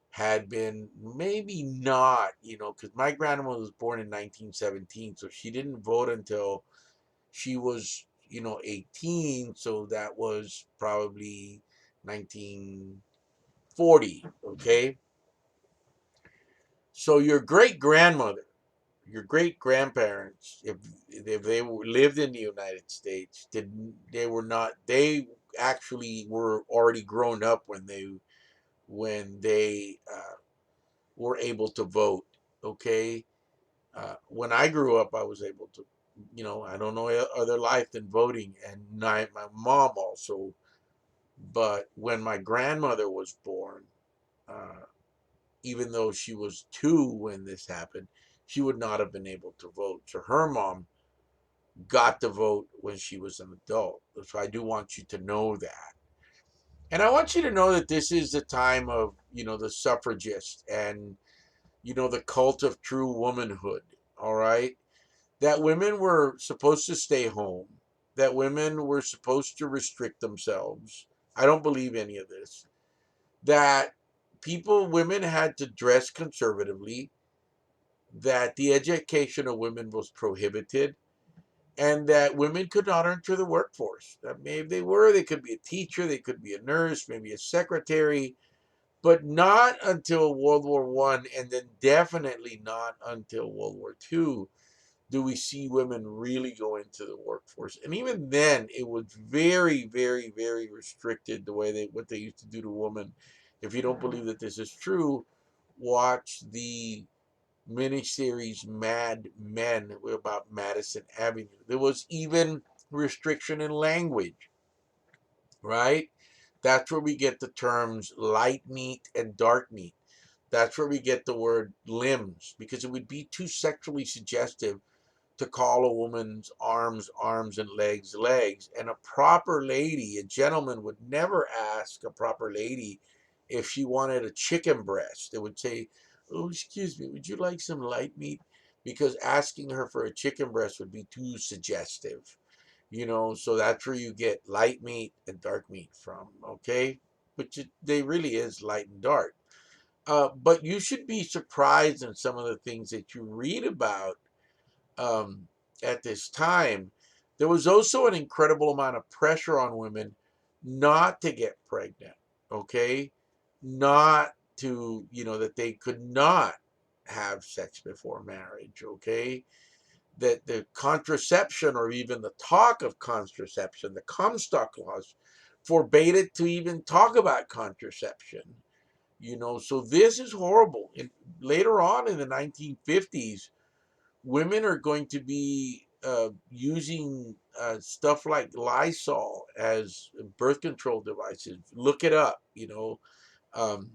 Speaker 1: had been maybe not, because my grandmother was born in 1917, so she didn't vote until she was, 18, so that was probably 1940. Okay, so your great grandmother, your great grandparents, if they lived in the United States, they were not, they actually were already grown up when they were able to vote. Okay, when I grew up, I was able to, I don't know other life than voting, and my mom also. But when my grandmother was born, uh, even though she was 2 when this happened, she would not have been able to vote. So her mom got to vote when she was an adult. So I do want you to know that. And I want you to know that this is the time of, the suffragists and, the cult of true womanhood. All right. That women were supposed to stay home, that women were supposed to restrict themselves. I don't believe any of this. That women had to dress conservatively, that the education of women was prohibited, and that women could not enter the workforce. That maybe they could be a teacher, they could be a nurse, maybe a secretary, but not until World War One, and then definitely not until World War Two do we see women really go into the workforce. And even then, it was very, very, very restricted the way what they used to do to women. If you don't believe that this is true, watch the miniseries Mad Men about Madison Avenue. There was even restriction in language, right? That's where we get the terms light meat and dark meat. That's where we get the word limbs, because it would be too sexually suggestive to call a woman's arms arms and legs legs. And a proper lady, a gentleman, would never ask a proper lady if she wanted a chicken breast. They would say, "Oh, excuse me, would you like some light meat?" Because asking her for a chicken breast would be too suggestive. So that's where you get light meat and dark meat from, okay? But they really is light and dark. But you should be surprised in some of the things that you read about um, at this time. There was also an incredible amount of pressure on women not to get pregnant, okay? Not to, that they could not have sex before marriage, okay? That the contraception, or even the talk of contraception, the Comstock laws, forbade it to even talk about contraception. So this is horrible. And later on in the 1950s, women are going to be using stuff like Lysol as birth control devices. Look it up, um,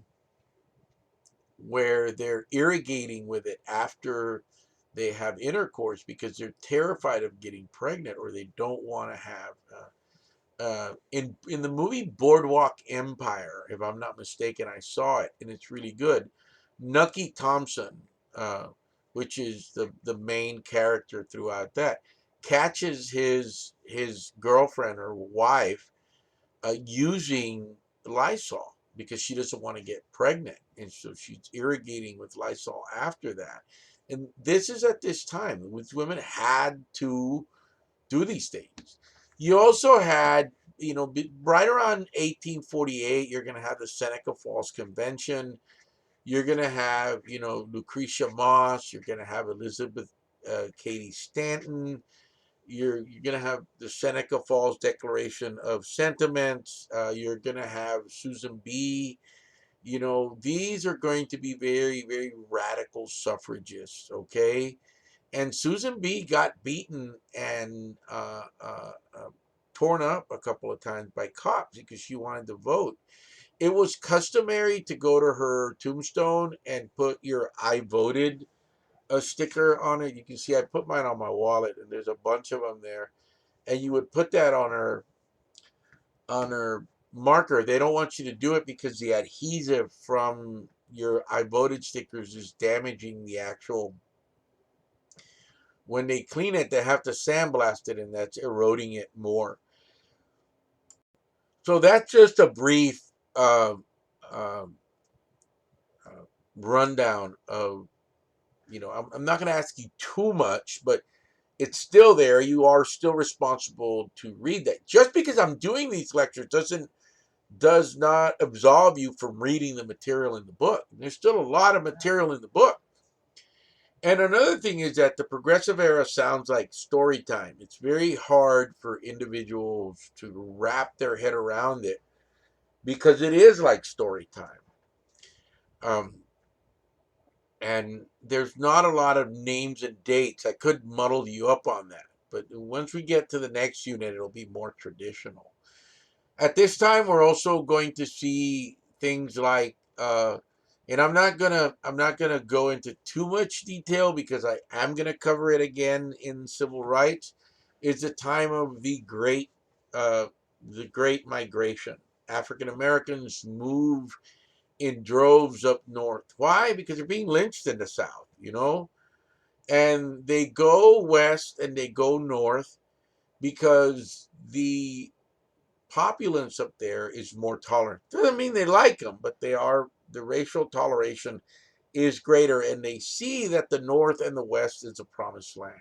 Speaker 1: where they're irrigating with it after they have intercourse because they're terrified of getting pregnant, or they don't want to have. In the movie Boardwalk Empire, if I'm not mistaken, I saw it and it's really good. Nucky Thompson, uh, which is the main character throughout that, catches his girlfriend or wife using Lysol because she doesn't want to get pregnant, and so she's irrigating with Lysol after that. And this is at this time, which women had to do these things. You also had right around 1848, you're going to have the Seneca Falls Convention. You're going to have, Lucretia Moss. You're going to have Elizabeth Cady Stanton. You're going to have the Seneca Falls Declaration of Sentiments. You're going to have Susan B. These are going to be very, very radical suffragists, okay? And Susan B. got beaten and torn up a couple of times by cops because she wanted to vote. It was customary to go to her tombstone and put your "I voted" a sticker on it. You can see I put mine on my wallet, and there's a bunch of them there. And you would put that on her marker. They don't want you to do it because the adhesive from your "I voted" stickers is damaging the actual. When they clean it, they have to sandblast it, and that's eroding it more. So that's just a brief uh, uh, uh, rundown of, I'm not going to ask you too much, but it's still there. You are still responsible to read that. Just because I'm doing these lectures does not absolve you from reading the material in the book. There's still a lot of material in the book. And another thing is that the progressive era sounds like story time. It's very hard for individuals to wrap their head around it because it is like story time. Um, and there's not a lot of names and dates. I could muddle you up on that. But once we get to the next unit, it'll be more traditional. At this time, we're also going to see things like, and I'm not gonna go into too much detail because I am gonna cover it again in civil rights. Is the time of uh, the Great Migration. African Americans move in droves up north. Why? Because they're being lynched in the South. And they go west and they go north because the populace up there is more tolerant. Doesn't mean they like them, but the racial toleration is greater, and they see that the North and the West is a promised land.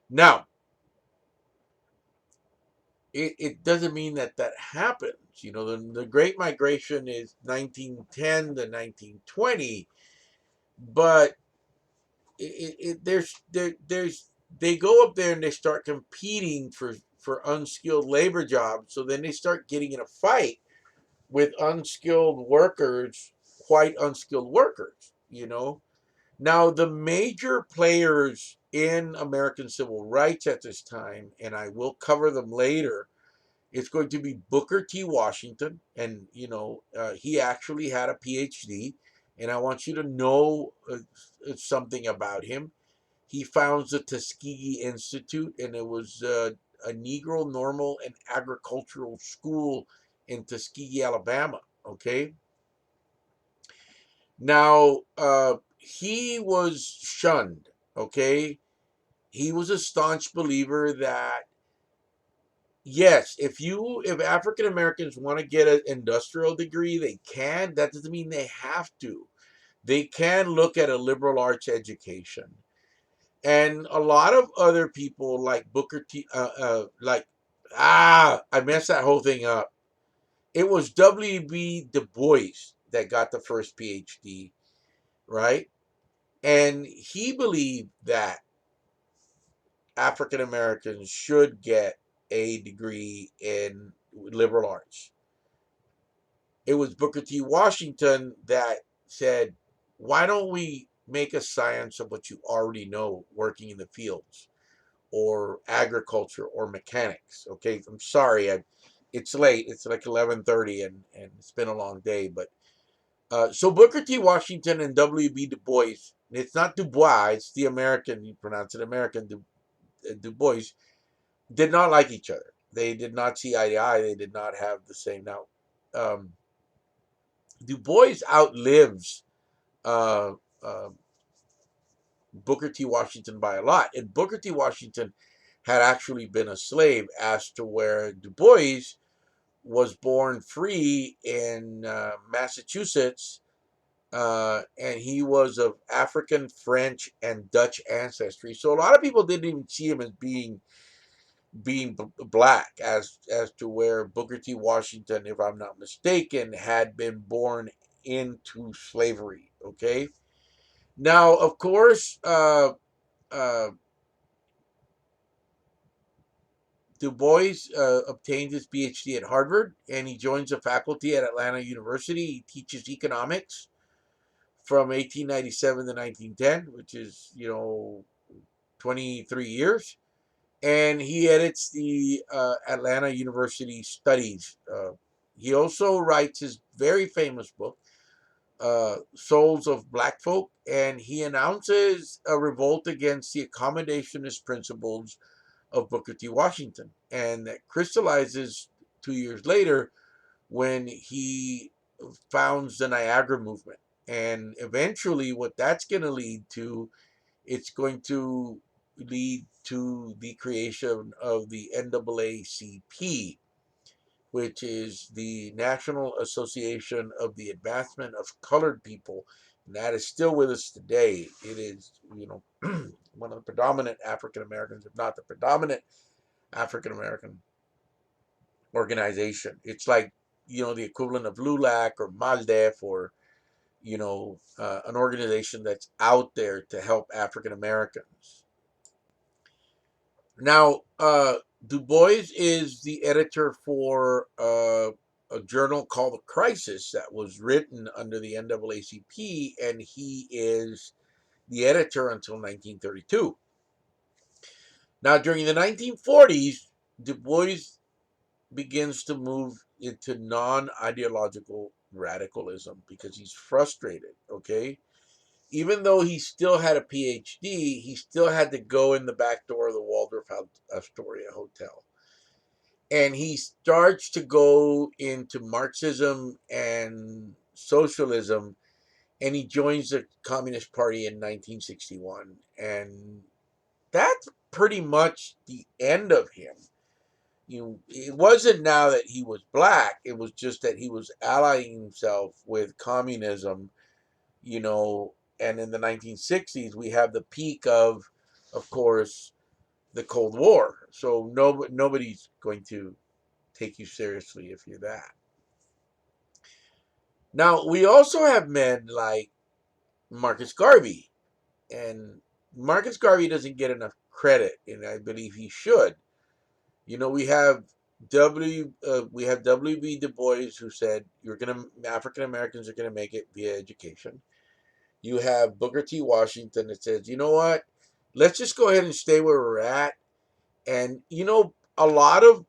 Speaker 1: Now, it doesn't mean that happens. The Great Migration is 1910 to 1920, but there's they go up there and they start competing for unskilled labor jobs. So then they start getting in a fight with unskilled workers, quite unskilled workers. Now, the major players in American civil rights at this time, and I will cover them later, it's going to be Booker T. Washington. And, he actually had a PhD. And I want you to know something about him. He founds the Tuskegee Institute, and it was a Negro normal and agricultural school in Tuskegee, Alabama. Okay. Now, he was shunned. Okay. He was a staunch believer that, yes, if African Americans want to get an industrial degree, they can. That doesn't mean they have to. They can look at a liberal arts education. And a lot of other people like Booker T, I messed that whole thing up. It was W.B. Du Bois that got the first PhD, right? And he believed that African Americans should get a degree in liberal arts. It was Booker T. Washington that said, why don't we make a science of what you already know working in the fields or agriculture or mechanics? Okay, I'm sorry. It's late. It's like 11:30 and it's been a long day. But so Booker T. Washington and W.B. Du Bois, it's not Du Bois, it's the American, you pronounce it American, Du Bois, did not like each other. They did not see eye to eye. They did not have the same. Now, um, Du Bois outlives uh, uh, Booker T. Washington by a lot. And Booker T. Washington had actually been a slave, as to where Du Bois was born free in Massachusetts, and he was of African, French, and Dutch ancestry. So a lot of people didn't even see him as being being black, as to where Booker T. Washington, if I'm not mistaken, had been born into slavery. Okay, now of course, uh, Du Bois obtained his PhD at Harvard, and he joins the faculty at Atlanta University. He teaches economics from 1897 to 1910, which is 23 years, and he edits the Atlanta University Studies. He also writes his very famous book, Souls of Black Folk, and he announces a revolt against the accommodationist principles of Booker T. Washington, and that crystallizes 2 years later when he founds the Niagara movement. And eventually, what that's going to lead to, it's going to lead to the creation of the NAACP, which is the National Association of the Advancement of Colored People. And that is still with us today. It is, one of the predominant African Americans, if not the predominant African American organization. It's like, the equivalent of LULAC or MALDEF, or, an organization that's out there to help African Americans. Now, Du Bois is the editor for a journal called The Crisis that was written under the NAACP, and he is the editor until 1932. Now, during the 1940s, Du Bois begins to move into non-ideological radicalism because he's frustrated, okay? Even though he still had a PhD, he still had to go in the back door of the Waldorf Astoria Hotel. And he starts to go into Marxism and socialism, and he joins the Communist Party in 1961. And that's pretty much the end of him. It wasn't now that he was black, it was just that he was allying himself with communism, and in the 1960s we have the peak of course, the Cold War. So nobody's going to take you seriously if you're that. Now, we also have men like Marcus Garvey, and Marcus Garvey doesn't get enough credit, and I believe he should. We have W.B. Du Bois, who said African Americans are gonna make it via education. You have Booker T. Washington that says, you know what, let's just go ahead and stay where we're at. And a lot of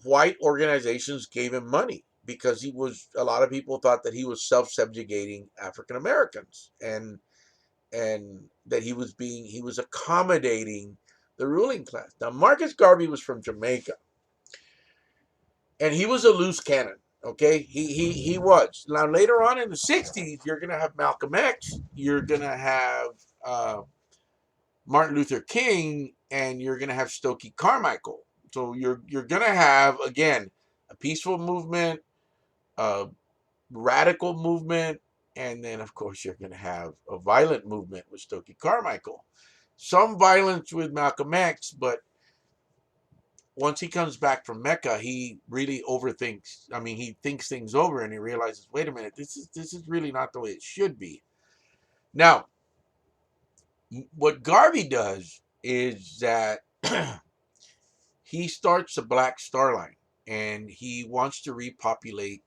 Speaker 1: white organizations gave him money because a lot of people thought that he was self-subjugating African Americans, and that he was accommodating the ruling class. Now, Marcus Garvey was from Jamaica, and he was a loose cannon. Okay, he was. Now, later on in the 60s, you're gonna have Malcolm X, you're gonna have Martin Luther King, and you're gonna have Stokely Carmichael. So you're gonna have, again, a peaceful movement, a radical movement, and then of course you're gonna have a violent movement with Stokely Carmichael. Some violence with Malcolm X, but once he comes back from Mecca, he really overthinks. I mean, he thinks things over, and he realizes, wait a minute, this is really not the way it should be. Now, what Garvey does is that he starts the Black Star Line, and he wants to repopulate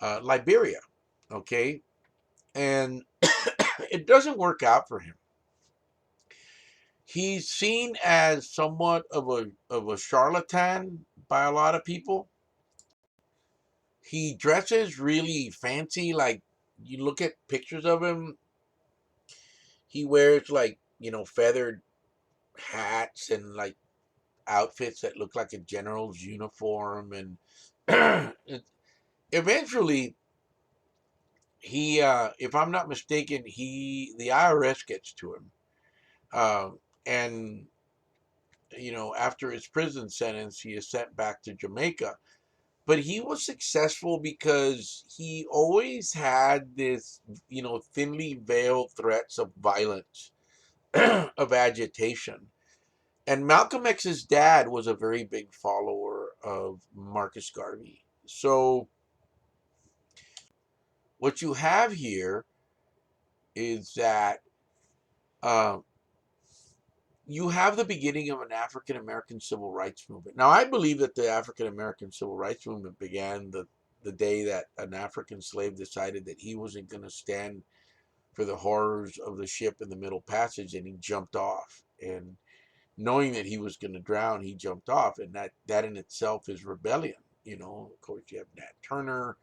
Speaker 1: Liberia. Okay, and it doesn't work out for him. He's seen as somewhat of a charlatan by a lot of people. He dresses really fancy. Like, you look at pictures of him, he wears like, feathered hats and like outfits that look like a general's uniform. And eventually, if I'm not mistaken, the IRS gets to him. And after his prison sentence, he is sent back to Jamaica. But he was successful because he always had this, thinly veiled threats of violence, of agitation. And Malcolm X's dad was a very big follower of Marcus Garvey. So what you have here is that uh, you have the beginning of an African American civil rights movement. Now, I believe that the African American civil rights movement began the day that an African slave decided that he wasn't going to stand for the horrors of the ship in the Middle Passage, and he jumped off. And knowing that he was going to drown, he jumped off, and that in itself is rebellion. You know, of course, you have Nat Turner,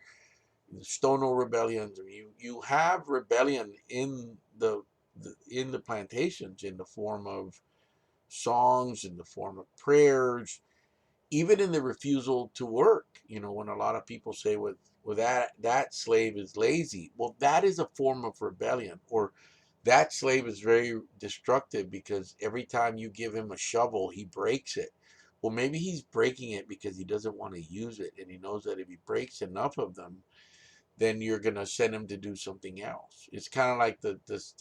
Speaker 1: the Stonewall rebellions. I mean, you have rebellion in the plantations in the form of songs, in the form of prayers, even in the refusal to work. You know, when a lot of people say, well, that slave is lazy. Well, that is a form of rebellion. Or that slave is very destructive because every time you give him a shovel, he breaks it. Well, maybe he's breaking it because he doesn't want to use it, and he knows that if he breaks enough of them, then you're gonna send him to do something else. It's kind of like the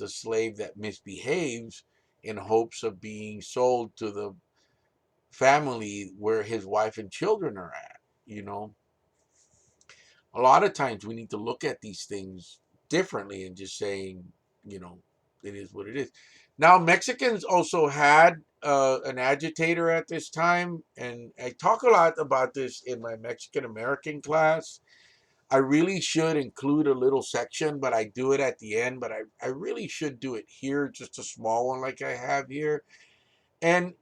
Speaker 1: slave that misbehaves in hopes of being sold to the family where his wife and children are at. You know, a lot of times we need to look at these things differently and just saying, you know, it is what it is. Now, Mexicans also had an agitator at this time, and I talk a lot about this in my Mexican American class. I really should include a little section, but I do it at the end. But I really should do it here, just a small one like I have here. And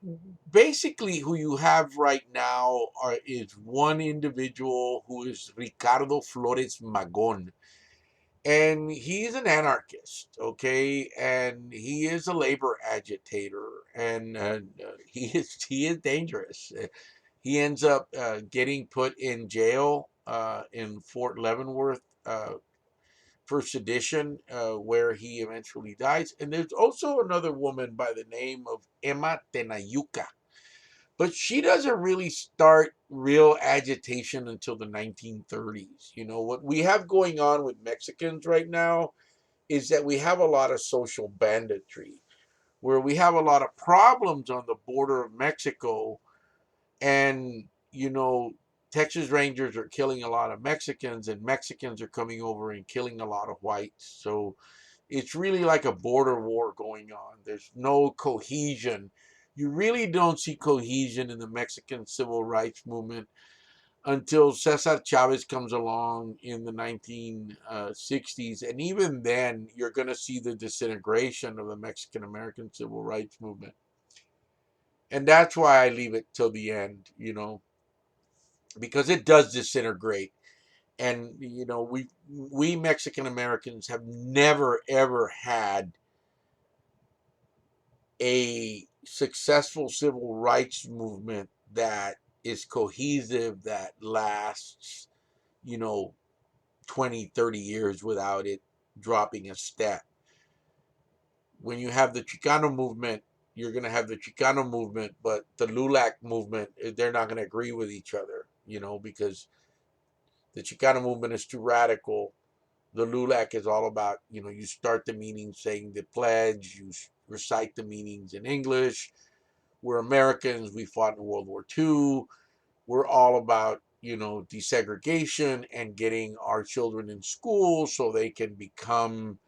Speaker 1: basically, who you have right now is one individual who is Ricardo Flores Magon. And he's an anarchist, okay? And he is a labor agitator, and he is dangerous. He ends up getting put in jail in Fort Leavenworth for sedition, where he eventually dies. And there's also another woman by the name of Emma Tenayuca, but she doesn't really start real agitation until the 1930s. You know, what we have going on with Mexicans right now is that we have a lot of social banditry, where we have a lot of problems on the border of Mexico, and you know, Texas Rangers are killing a lot of Mexicans, and Mexicans are coming over and killing a lot of whites. So it's really like a border war going on. There's no cohesion. You really don't see cohesion in the Mexican civil rights movement until Cesar Chavez comes along in the 1960s. And even then, you're going to see the disintegration of the Mexican American civil rights movement. And that's why I leave it till the end, you know, because it does disintegrate. And, you know, we Mexican Americans have never, ever had a successful civil rights movement that is cohesive, that lasts, you know, 20, 30 years without it dropping a step. When you have the Chicano movement, you're going to have the Chicano movement, but the LULAC movement, they're not going to agree with each other, you know, because the Chicano movement is too radical. The LULAC is all about, you know, you start the meeting saying the pledge, you recite the meanings in English. We're Americans. We fought in World War II. We're all about, you know, desegregation and getting our children in school so they can become,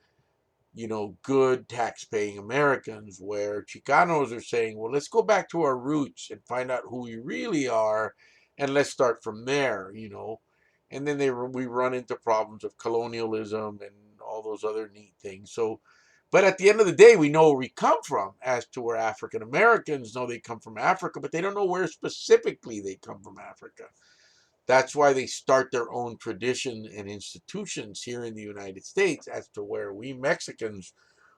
Speaker 1: you know, good tax-paying Americans. Where Chicanos are saying, well, let's go back to our roots and find out who we really are, and let's start from there, you know. And then we run into problems of colonialism and all those other neat things. So, but at the end of the day, we know where we come from, as to where African Americans know they come from Africa, but they don't know where specifically they come from Africa. That's why they start their own tradition and institutions here in the United States, as to where we Mexicans,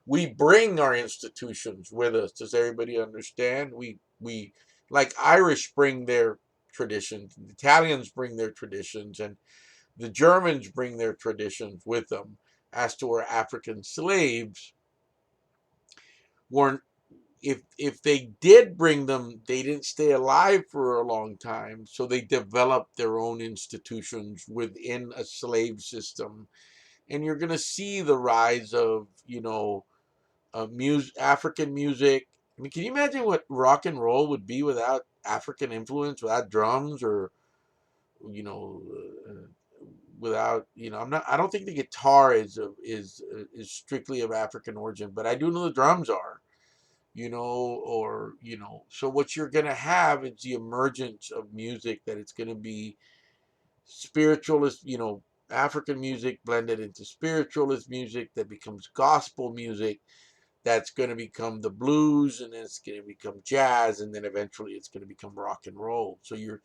Speaker 1: we bring our institutions with us. Does everybody understand? We like Irish bring their traditions, the Italians bring their traditions, and the Germans bring their traditions with them, as to where African slaves weren't, if they did bring them, they didn't stay alive for a long time, so they developed their own institutions within a slave system. And you're going to see the rise of, you know, African music, I mean, can you imagine what rock and roll would be without African influence, without drums, or you know, without I don't think the guitar is strictly of African origin, but I do know the drums are. Or so what you're gonna have is the emergence of music that it's gonna be spiritualist, African music blended into spiritualist music that becomes gospel music that's going to become the blues, and then it's going to become jazz, and then eventually it's going to become rock and roll. So you're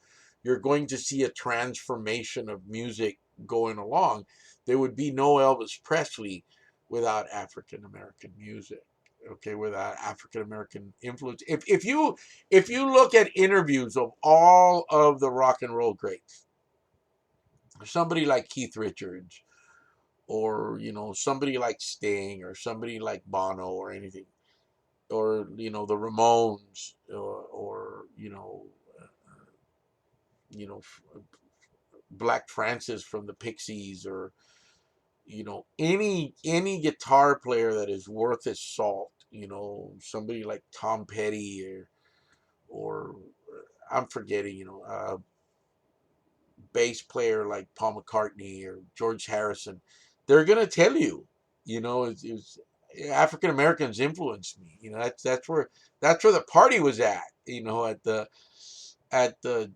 Speaker 1: going to see a transformation of music going along. There would be no Elvis Presley without African American music. Okay, without African American influence. If you look at interviews of all of the rock and roll greats, somebody like Keith Richards, or somebody like Sting, or somebody like Bono, or anything, or the Ramones, or you know Black Francis from the Pixies, or any guitar player that is worth his salt, somebody like Tom Petty, or I'm forgetting, bass player like Paul McCartney or George Harrison, they're gonna tell you, it's African Americans influenced me. That's where the party was at. At the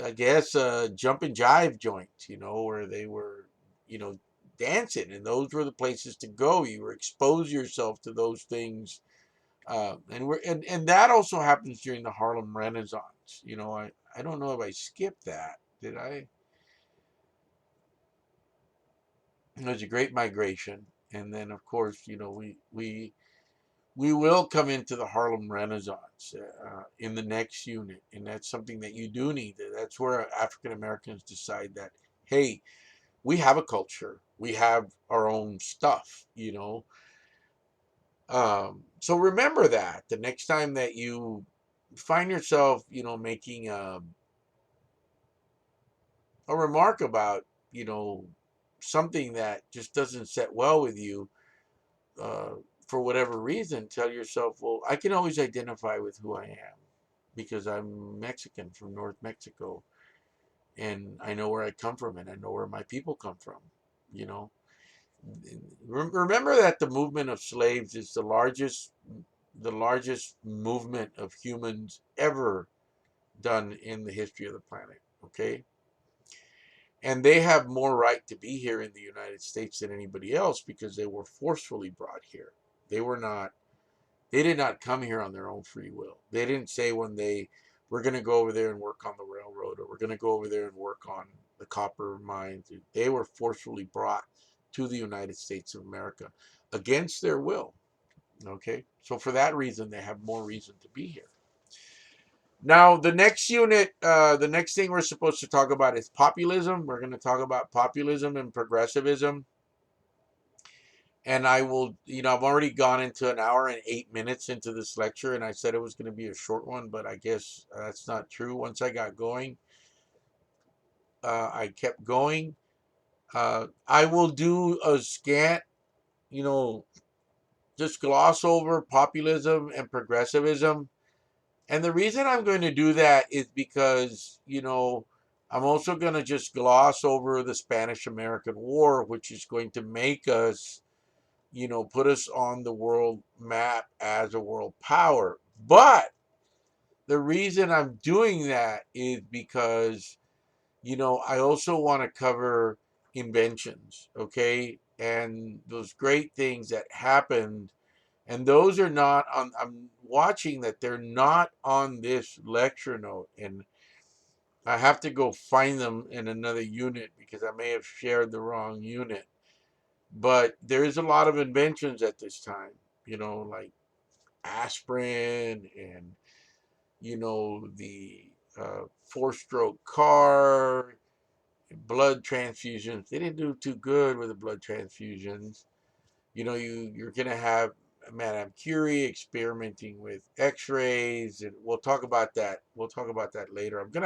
Speaker 1: I guess jump and jive joints. Where they were, you know, dancing, and those were the places to go. You were expose yourself to those things, and that also happens during the Harlem Renaissance. I don't know if I skipped that. Did I? It was a great migration, and then of course, we will come into the Harlem Renaissance in the next unit, and that's something that you do need. That's where African Americans decide that, hey, we have a culture, we have our own stuff. So remember that the next time that you find yourself, making a remark about, you know, something that just doesn't set well with you, uh, for whatever reason, tell yourself, well, I can always identify with who I am because I'm Mexican from North Mexico, and I know where I come from, and I know where my people come from. You know, remember that the movement of slaves is the largest movement of humans ever done in the history of the planet. Okay, and they have more right to be here in the United States than anybody else because they were forcefully brought here. They were not They did not come here on their own free will. They didn't say one day, we're going to go over there and work on the railroad, or we're going to go over there and work on the copper mines. They were forcefully brought to the United States of America against their will. Okay. So for that reason, they have more reason to be here. Now, the next unit, the next thing we're supposed to talk about is populism. We're going to talk about populism and progressivism. And I will, I've already gone into an hour and 8 minutes into this lecture, and I said it was going to be a short one, but I guess that's not true. Once I got going, I kept going. I will do a scant, you know, just gloss over populism and progressivism. And the reason I'm going to do that is because, I'm also going to just gloss over the Spanish American War, which is going to make us, put us on the world map as a world power. But the reason I'm doing that is because, I also want to cover inventions, okay? And those great things that happened. And those are not on, I'm watching that they're not on this lecture note. And I have to go find them in another unit because I may have shared the wrong unit. But there is a lot of inventions at this time, like aspirin, and the four-stroke car, blood transfusions. They didn't do too good with the blood transfusions. You're gonna have Madame Curie experimenting with X-rays, and we'll talk about that. We'll talk about that later. I'm going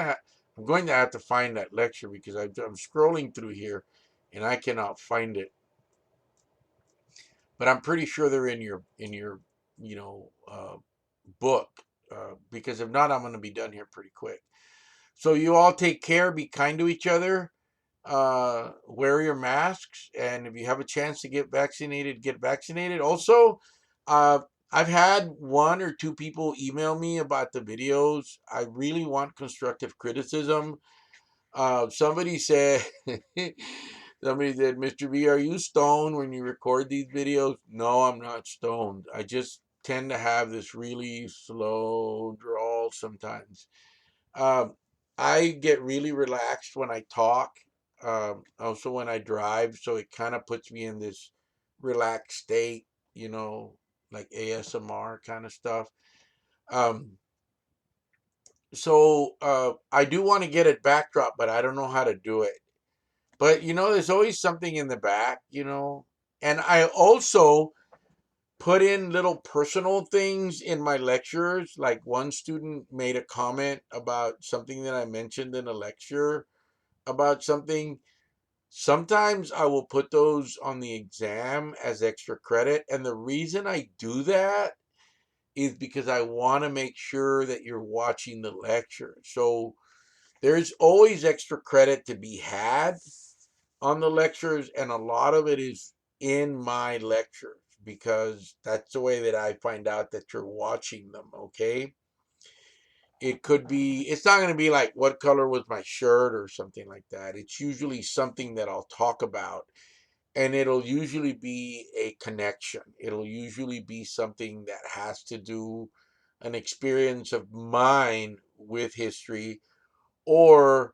Speaker 1: to have to find that lecture because I'm scrolling through here, and I cannot find it. But I'm pretty sure they're in your book, because if not, I'm going to be done here pretty quick. So you all take care, be kind to each other, wear your masks, and if you have a chance to get vaccinated, get vaccinated. Also, uh, I've had one or two people email me about the videos. I really want constructive criticism. Somebody said, somebody said, Mr. B, are you stoned when you record these videos? No, I'm not stoned. I just tend to have this really slow drawl sometimes. Um, I get really relaxed when I talk. Also when I drive, so it kind of puts me in this relaxed state, like ASMR kind of stuff. Um, so I do want to get a backdrop, but I don't know how to do it. But there's always something in the back. And I also put in little personal things in my lectures. Like one student made a comment about something that I mentioned in a lecture about something. Sometimes I will put those on the exam as extra credit. And the reason I do that is because I want to make sure that you're watching the lecture. So there's always extra credit to be had on the lectures, and a lot of it is in my lectures because that's the way that I find out that you're watching them, okay? It's not going to be like what color was my shirt or something like that. It's usually something that I'll talk about, and it'll usually be a connection. It'll usually be something that has to do an experience of mine with history, or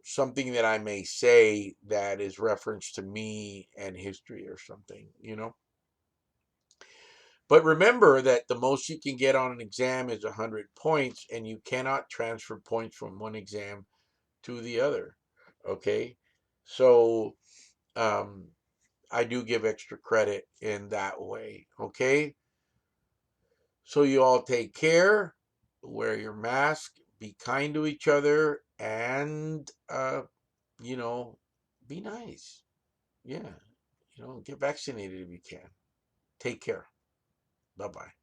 Speaker 1: something that I may say that is reference to me and history or something. But remember that the most you can get on an exam is 100 points, and you cannot transfer points from one exam to the other. Okay? So, um, I do give extra credit in that way. Okay? So, you all take care, wear your mask, be kind to each other, and, you know, be nice. Yeah. Get vaccinated if you can. Take care. Bye bye.